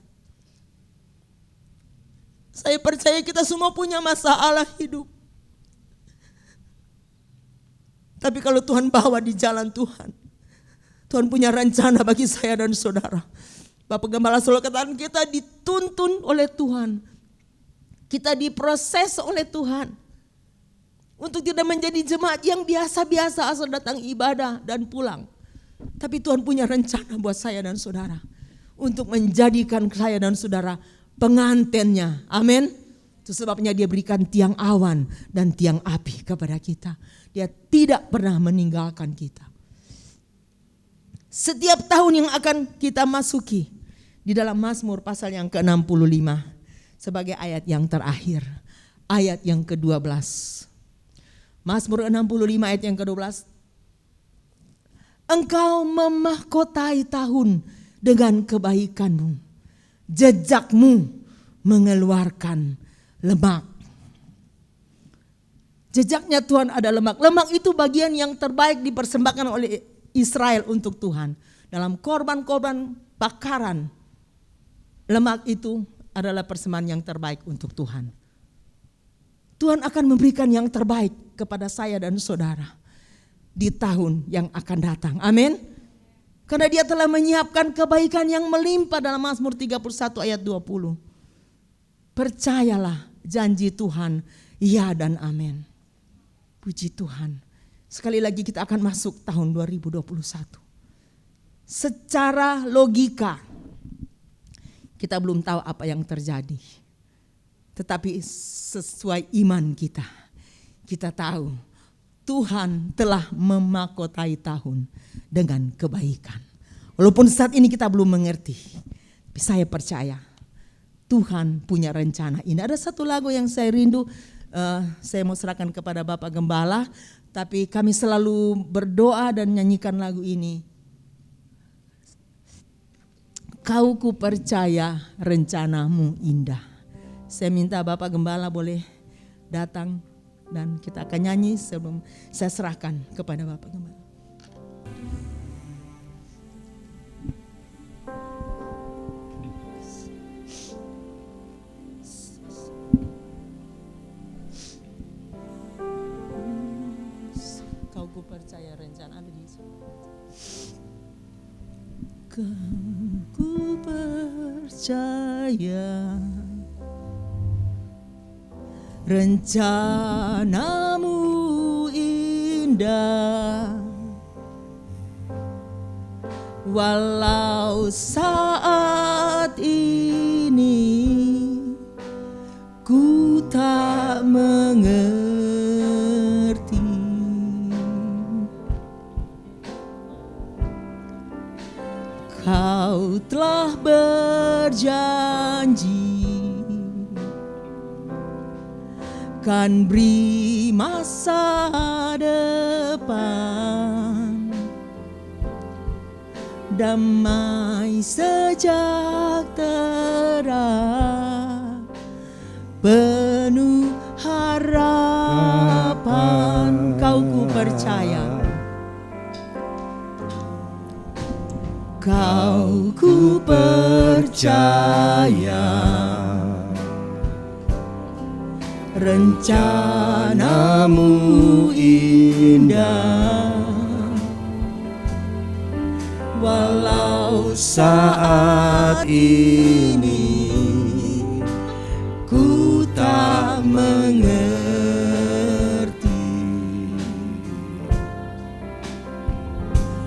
Saya percaya kita semua punya masalah hidup. Tapi kalau Tuhan bawa di jalan Tuhan, Tuhan punya rencana bagi saya dan saudara. Bapak Gembala selalu katakan kita dituntun oleh Tuhan. Kita diproses oleh Tuhan. Untuk tidak menjadi jemaat yang biasa-biasa asal datang ibadah dan pulang. Tapi Tuhan punya rencana buat saya dan saudara. Untuk menjadikan saya dan saudara pengantennya. Amin. Itu sebabnya dia berikan tiang awan dan tiang api kepada kita. Dia tidak pernah meninggalkan kita. Setiap tahun yang akan kita masuki di dalam Mazmur pasal yang ke-65 sebagai ayat yang terakhir. Ayat yang ke-12. Mazmur 65 ayat yang ke-12. Engkau memahkotai tahun dengan kebaikanmu. Jejakmu mengeluarkan lemak. Jejaknya Tuhan ada lemak. Lemak itu bagian yang terbaik dipersembahkan oleh Israel untuk Tuhan. Dalam korban-korban bakaran, lemak itu adalah persembahan yang terbaik untuk Tuhan. Tuhan akan memberikan yang terbaik kepada saya dan saudara di tahun yang akan datang. Amin. Karena Dia telah menyiapkan kebaikan yang melimpah dalam Mazmur 31 ayat 20. Percayalah janji Tuhan, ya dan amin. Puji Tuhan. Sekali lagi kita akan masuk tahun 2021. Secara logika kita belum tahu apa yang terjadi. Tetapi sesuai iman kita, kita tahu Tuhan telah memahkotai tahun dengan kebaikan. Walaupun saat ini kita belum mengerti, tapi saya percaya Tuhan punya rencana ini. Ada satu lagu yang saya rindu, saya mau serahkan kepada Bapak Gembala, tapi kami selalu berdoa dan nyanyikan lagu ini. Kau ku percaya rencanamu indah. Saya minta Bapak Gembala boleh datang dan kita akan nyanyi sebelum saya serahkan kepada Bapak Gembala. Kau ku percaya rencana ku percaya rencanamu indah, walau saat ini ku tak mengerti. Kau telah berjanji kan beri masa depan, damai sejahtera, penuh harapan. Kau ku percaya, kau ku percaya rencanamu indah, walau saat ini ku tak mengerti.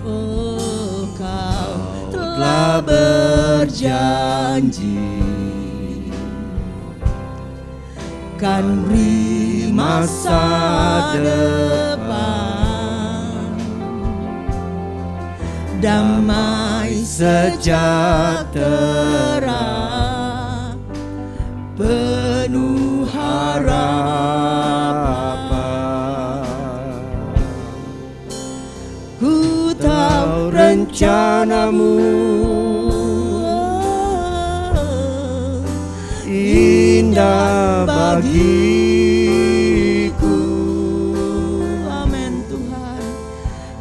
Oh, kau telah berjanji kan beri masa depan, damai sejahtera, penuh harapan. Ku tahu rencanamu indah bagiku. Amin Tuhan.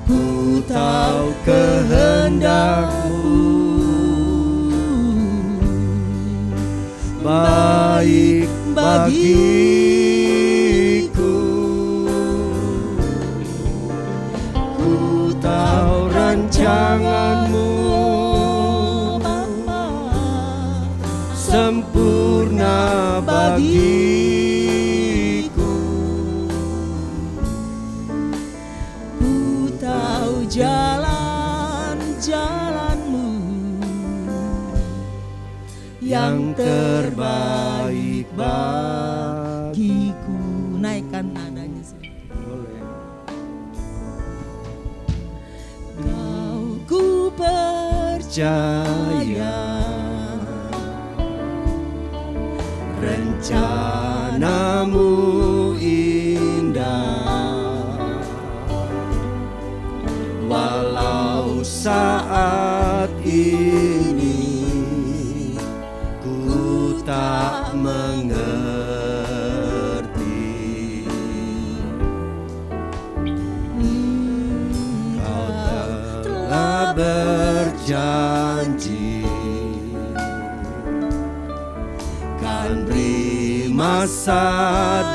Ku tahu kehendak-Mu baik bagiku. Ku tahu rancangan-Mu sempurna bagiku. Ku tahu jalan-jalan-Mu yang terbaik bagiku. Naikkan nadanya sih. Boleh. Kau ku percaya rencanamu indah, walau saat ini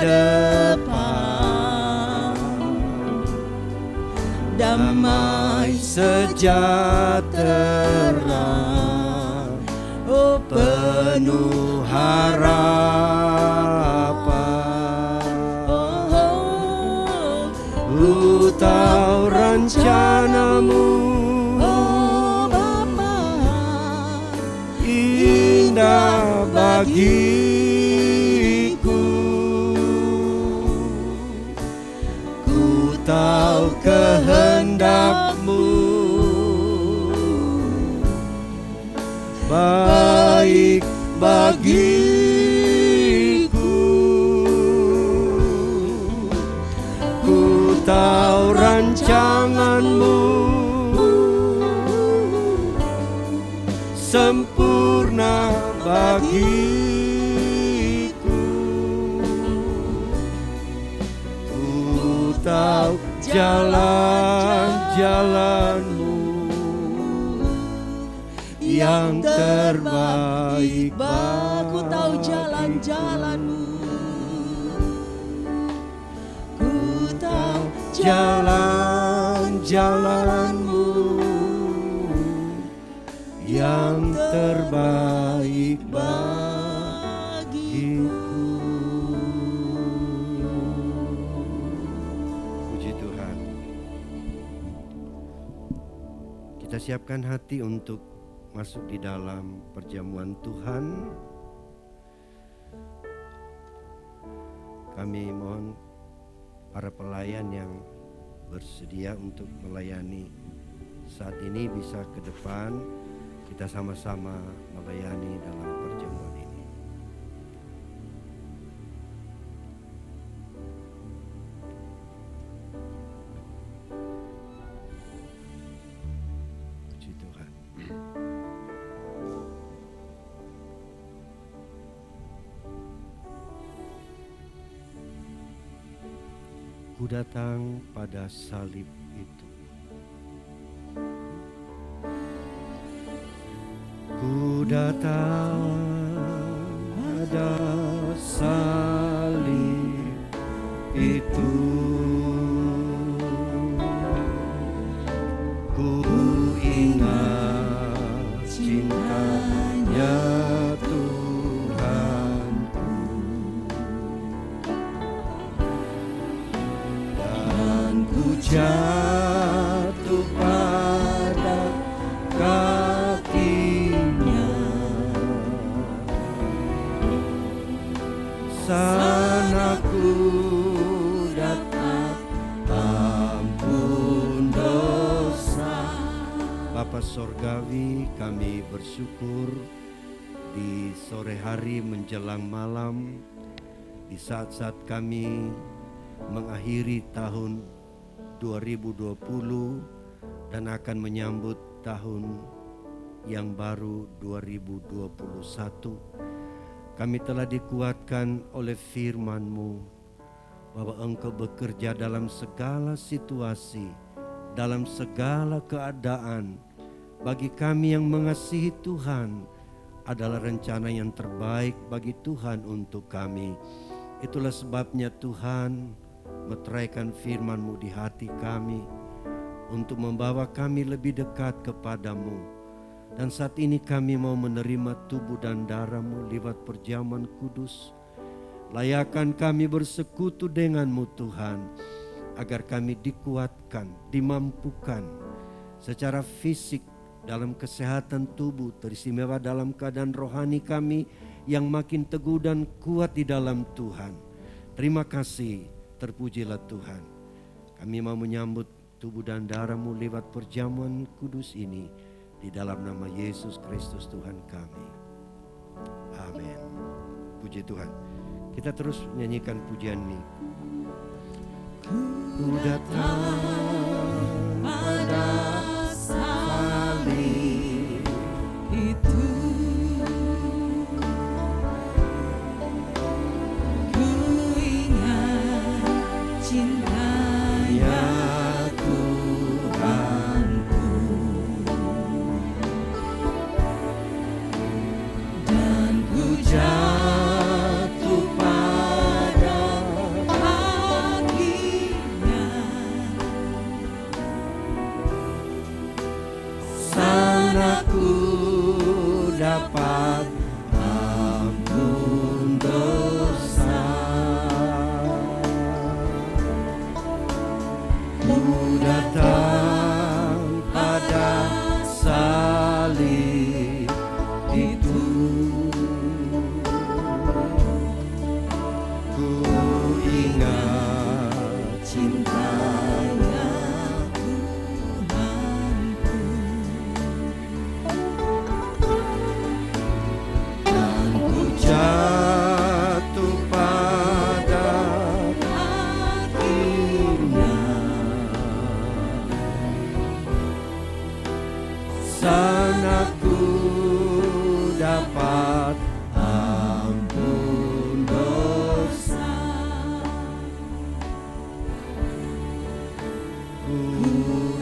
depan. Damai sejahtera, oh penuh harapan. Ku tahu rencanamu, oh Bapa, indah bagiku. Ku tahu kehendak-Mu baik bagiku. Ku tahu rancangan-Mu sempurna bagiku. Ku tahu jalan-jalan-Mu yang terbaik bagiku. Ku tahu jalan-jalan-Mu, ku tahu jalan-jalan-Mu yang terbaik bagiku. Puji Tuhan. Kita siapkan hati untuk masuk di dalam perjamuan Tuhan. Kami mohon para pelayan yang bersedia untuk melayani saat ini bisa ke depan. Kita sama-sama melayani dalam perjamuan ini. Puji Tuhan. Ku datang pada salib itu. Ku datang pada salib itu. Ku ingat cintanya Tuhanku, dan ku jatuh pada kakinya. Sana ku dapat ampun dosa. Bapa Sorgawi, kami bersyukur di sore hari menjelang malam, di saat-saat kami mengakhiri tahun 2020 dan akan menyambut tahun yang baru 2021. Kami telah dikuatkan oleh firman-Mu bahwa Engkau bekerja dalam segala situasi, dalam segala keadaan. Bagi kami yang mengasihi Tuhan adalah rencana yang terbaik bagi Tuhan untuk kami. Itulah sebabnya Tuhan meteraikan firman-Mu di hati kami untuk membawa kami lebih dekat kepadamu. Dan saat ini kami mau menerima tubuh dan darah-Mu lewat perjamuan kudus. Layakan kami bersekutu dengan-Mu Tuhan, agar kami dikuatkan, dimampukan secara fisik dalam kesehatan tubuh, teristimewa dalam keadaan rohani kami yang makin teguh dan kuat di dalam Tuhan. Terima kasih, terpujilah Tuhan. Kami mau menyambut tubuh dan darah-Mu lewat perjamuan kudus ini, di dalam nama Yesus Kristus Tuhan kami. Amin. Puji Tuhan. Kita terus menyanyikan pujian ini. Ku datang pada salib itu. Ku ingat cintanya Tuhanku, dan ku jatuh pada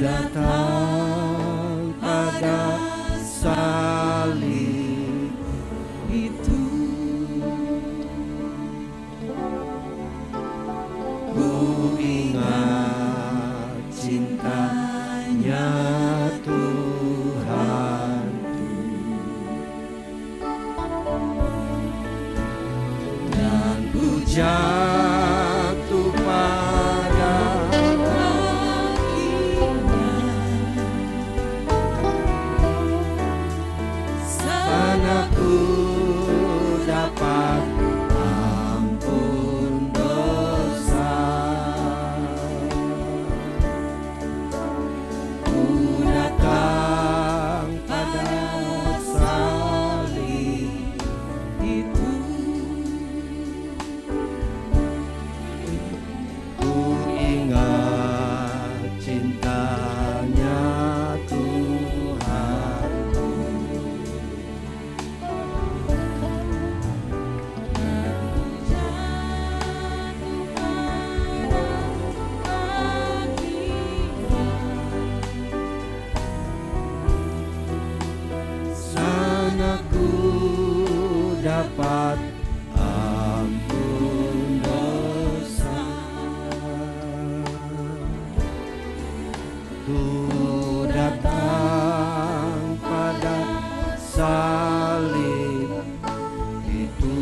datang pada salib itu. Ku ingat cintanya Tuhan, dan ku jatuh pada kakinya. Sana ku dapat ampun dosa. Ku datang pada salib itu. Ku ingat cintanya Tuhanku, sana ku dapat ampun dosa. Ku datang pada salib itu.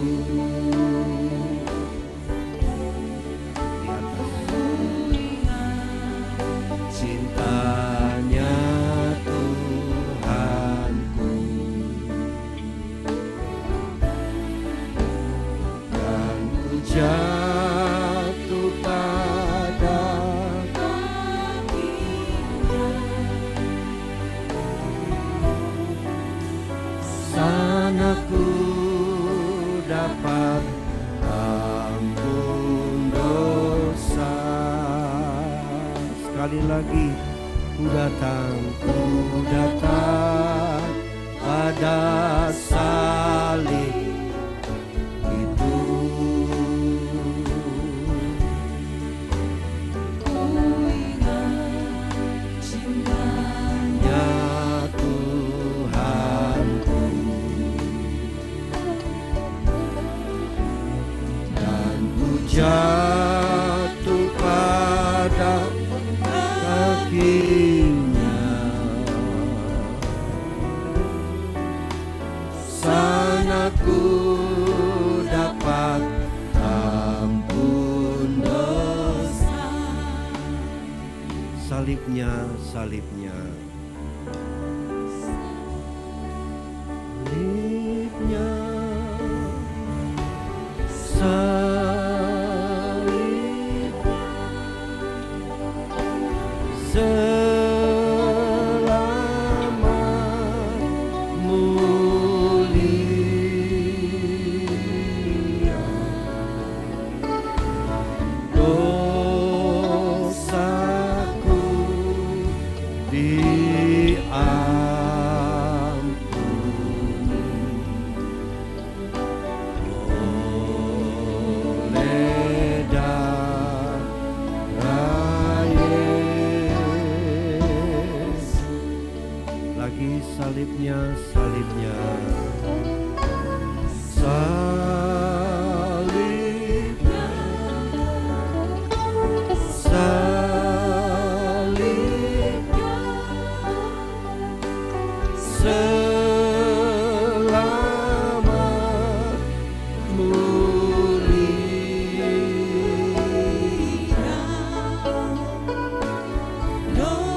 Di atas cintanya Tuhanku, dan ku jatuh pada kakinya. Sana ku dapat ampun dosa. Sekali lagi, ku datang pada salib itu. Ku ingat cintanya Tuhanku, dan ku jatuh pada kakinya. Sana ku dapat ampun dosa. Salibnya, salibnya, salibnya, salibnya, selamat mulia. Dosaku diampuni oleh darah Yesus. Lagi salibnya, salibnya, salibnya, salibnya, selamat mulia. Dosaku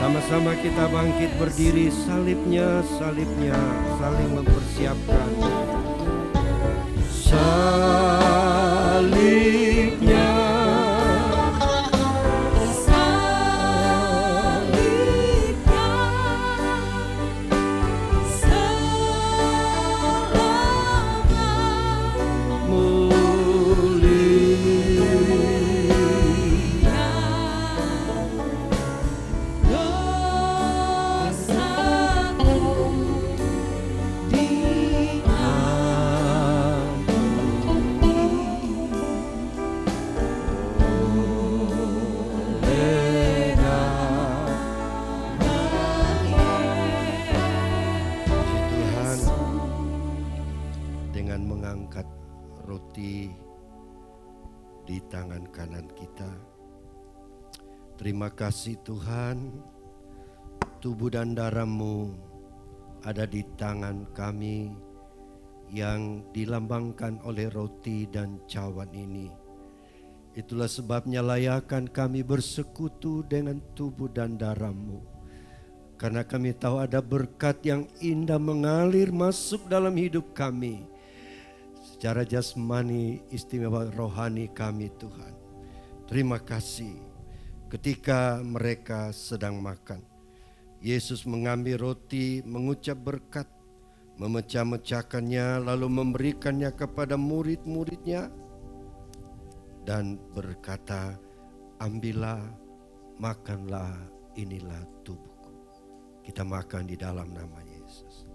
Sama-sama kita bangkit berdiri, salibnya, salibnya, saling mempersiapkan. Salibnya, salibnya, selamat mulia. roti di tangan kanan kita. Terima kasih Tuhan, tubuh dan darah-Mu ada di tangan kami yang dilambangkan oleh roti dan cawan ini. Itulah sebabnya layakkan kami bersekutu dengan tubuh dan darah-Mu. Karena kami tahu ada berkat yang indah mengalir masuk dalam hidup kami. Secara jasmani, istimewa rohani kami Tuhan. Terima kasih. Ketika mereka sedang makan, Yesus mengambil roti, mengucap berkat, memecah-mecahkannya, lalu memberikannya kepada murid-muridnya dan berkata, ambillah, makanlah, inilah tubuhku. Kita makan di dalam nama Yesus.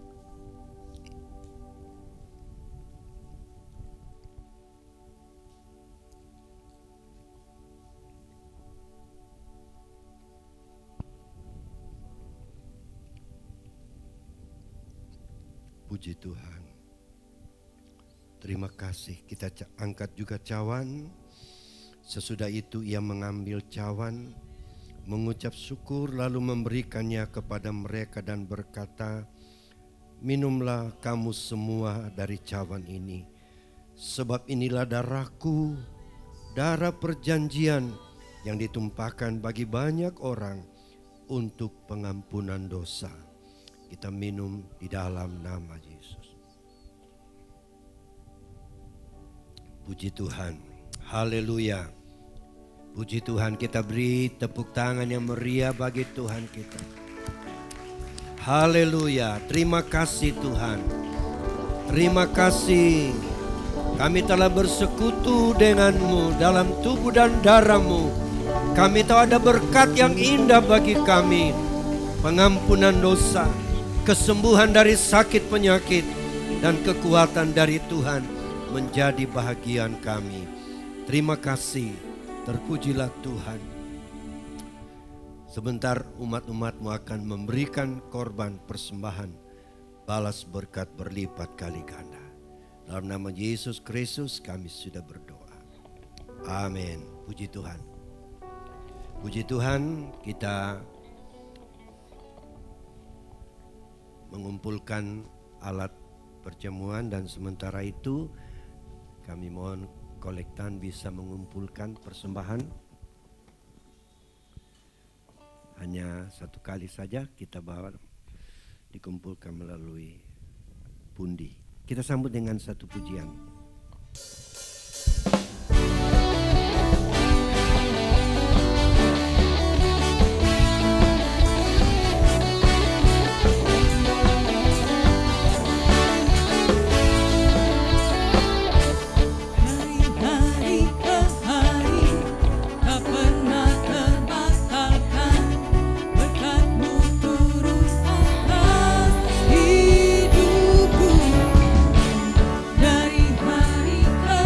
Puji Tuhan. Terima kasih. Kita angkat juga cawan. Sesudah itu ia mengambil cawan, mengucap syukur lalu memberikannya kepada mereka dan berkata, minumlah kamu semua dari cawan ini, sebab inilah darahku, darah perjanjian yang ditumpahkan bagi banyak orang untuk pengampunan dosa. Kita minum di dalam nama Yesus. Puji Tuhan. Haleluya. Puji Tuhan, kita beri tepuk tangan yang meriah bagi Tuhan kita. Haleluya. Terima kasih Tuhan. Terima kasih. Kami telah bersekutu denganmu dalam tubuh dan darah-Mu. Kami tahu ada berkat yang indah bagi kami. Pengampunan dosa, kesembuhan dari sakit penyakit, dan kekuatan dari Tuhan menjadi bahagian kami. Terima kasih. Terpujilah Tuhan. Sebentar umat-umat-Mu akan memberikan korban persembahan, balas berkat berlipat kali ganda. Dalam nama Yesus Kristus kami sudah berdoa. Amin. Puji Tuhan. Puji Tuhan, kita mengumpulkan alat perjamuan dan sementara itu kami mohon kolektan bisa mengumpulkan persembahan. Hanya satu kali saja kita bawa, dikumpulkan melalui pundi. Kita sambut dengan satu pujian. Dari hari ke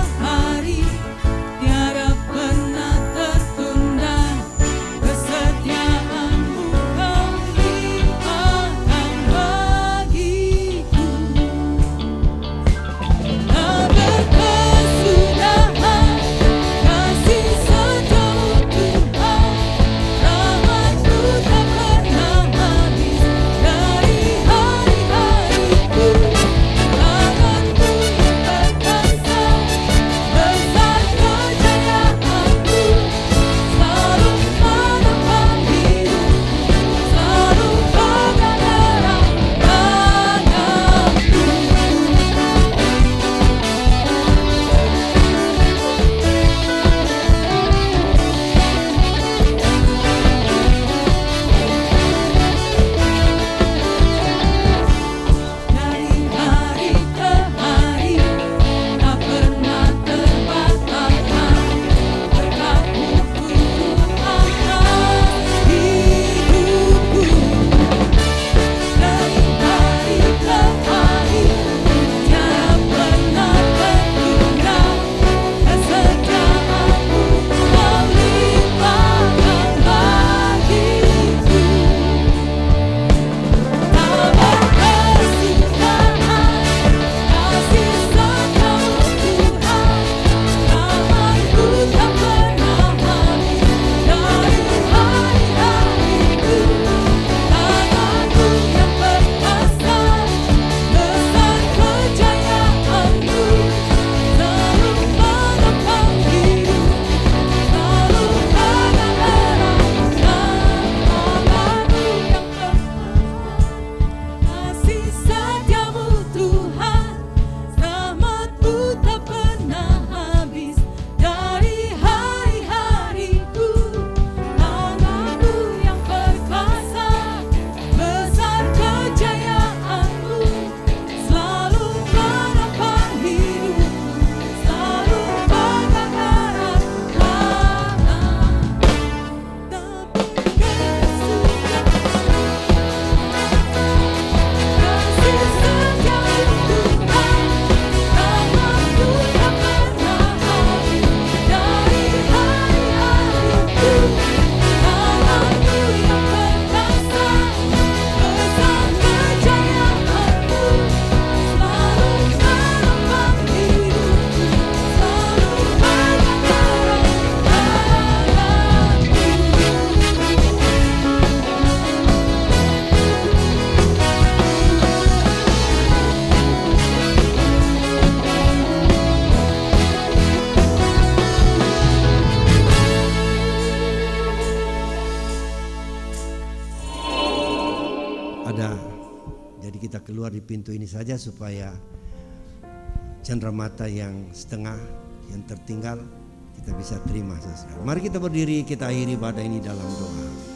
kita keluar di pintu ini saja supaya cenderamata yang setengah yang tertinggal kita bisa terima, saudara. Mari kita berdiri, kita akhiri ibadah ini dalam doa.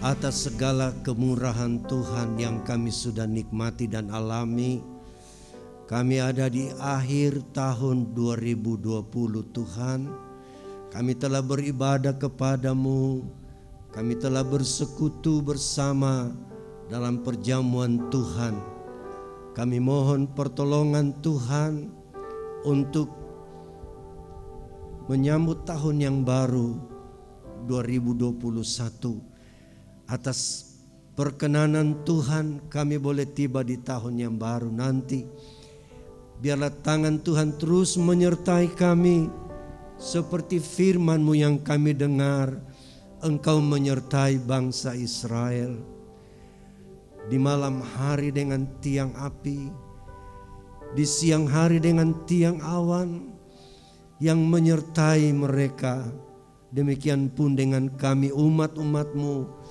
Atas segala kemurahan Tuhan yang kami sudah nikmati dan alami, kami ada di akhir tahun 2020 Tuhan. Kami telah beribadah kepadamu, kami telah bersekutu bersama dalam perjamuan Tuhan. Kami mohon pertolongan Tuhan untuk menyambut tahun yang baru 2021. Atas perkenanan Tuhan kami boleh tiba di tahun yang baru nanti. Biarlah tangan Tuhan terus menyertai kami. Seperti firman-Mu yang kami dengar, Engkau menyertai bangsa Israel. Di malam hari dengan tiang api, di siang hari dengan tiang awan yang menyertai mereka. Demikian pun dengan kami umat-umat-Mu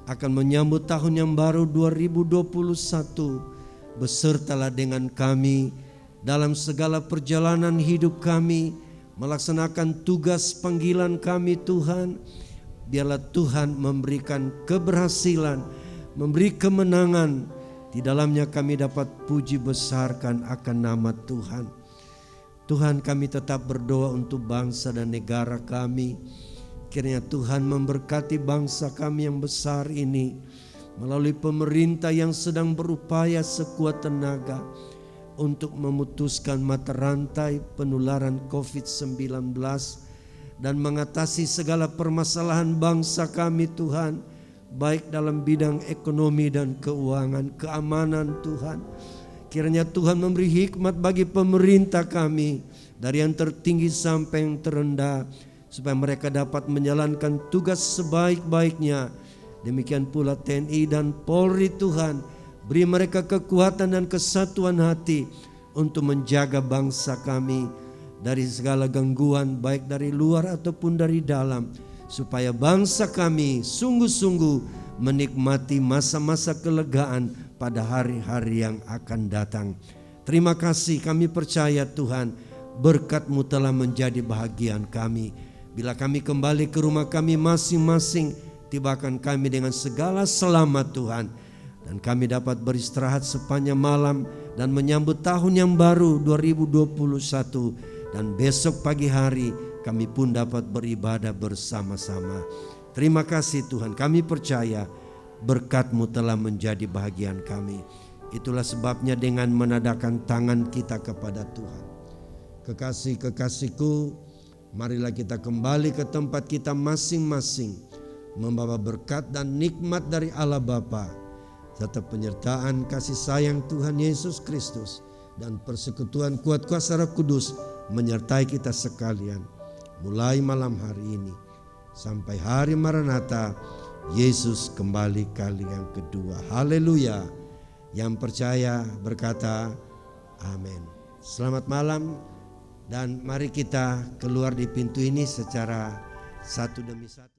akan menyambut tahun yang baru 2021. Besertalah dengan kami dalam segala perjalanan hidup kami, melaksanakan tugas panggilan kami Tuhan. Biarlah Tuhan memberikan keberhasilan, memberi kemenangan. Di dalamnya kami dapat puji besarkan akan nama Tuhan. Tuhan, kami tetap berdoa untuk bangsa dan negara kami. Kiranya Tuhan memberkati bangsa kami yang besar ini melalui pemerintah yang sedang berupaya sekuat tenaga untuk memutuskan mata rantai penularan COVID-19 dan mengatasi segala permasalahan bangsa kami Tuhan, baik dalam bidang ekonomi dan keuangan, keamanan Tuhan. Kiranya Tuhan memberi hikmat bagi pemerintah kami dari yang tertinggi sampai yang terendah, supaya mereka dapat menjalankan tugas sebaik-baiknya. Demikian pula TNI dan Polri Tuhan, beri mereka kekuatan dan kesatuan hati untuk menjaga bangsa kami dari segala gangguan baik dari luar ataupun dari dalam, supaya bangsa kami sungguh-sungguh menikmati masa-masa kelegaan pada hari-hari yang akan datang. Terima kasih, kami percaya Tuhan, berkat-Mu telah menjadi bahagian kami. Bila kami kembali ke rumah kami masing-masing, tibakan kami dengan segala selamat Tuhan, dan kami dapat beristirahat sepanjang malam dan menyambut tahun yang baru 2021, dan besok pagi hari kami pun dapat beribadah bersama-sama. Terima kasih Tuhan, kami percaya berkat-Mu telah menjadi bahagian kami. Itulah sebabnya dengan menadahkan tangan kita kepada Tuhan, kekasih-kekasihku, marilah kita kembali ke tempat kita masing-masing, membawa berkat dan nikmat dari Allah Bapa, serta penyertaan kasih sayang Tuhan Yesus Kristus dan persekutuan kuat kuasa Roh Kudus menyertai kita sekalian, mulai malam hari ini sampai hari Maranatha, Yesus kembali kali yang kedua. Haleluya. Yang percaya berkata amin. Selamat malam, dan mari kita keluar di pintu ini secara satu demi satu.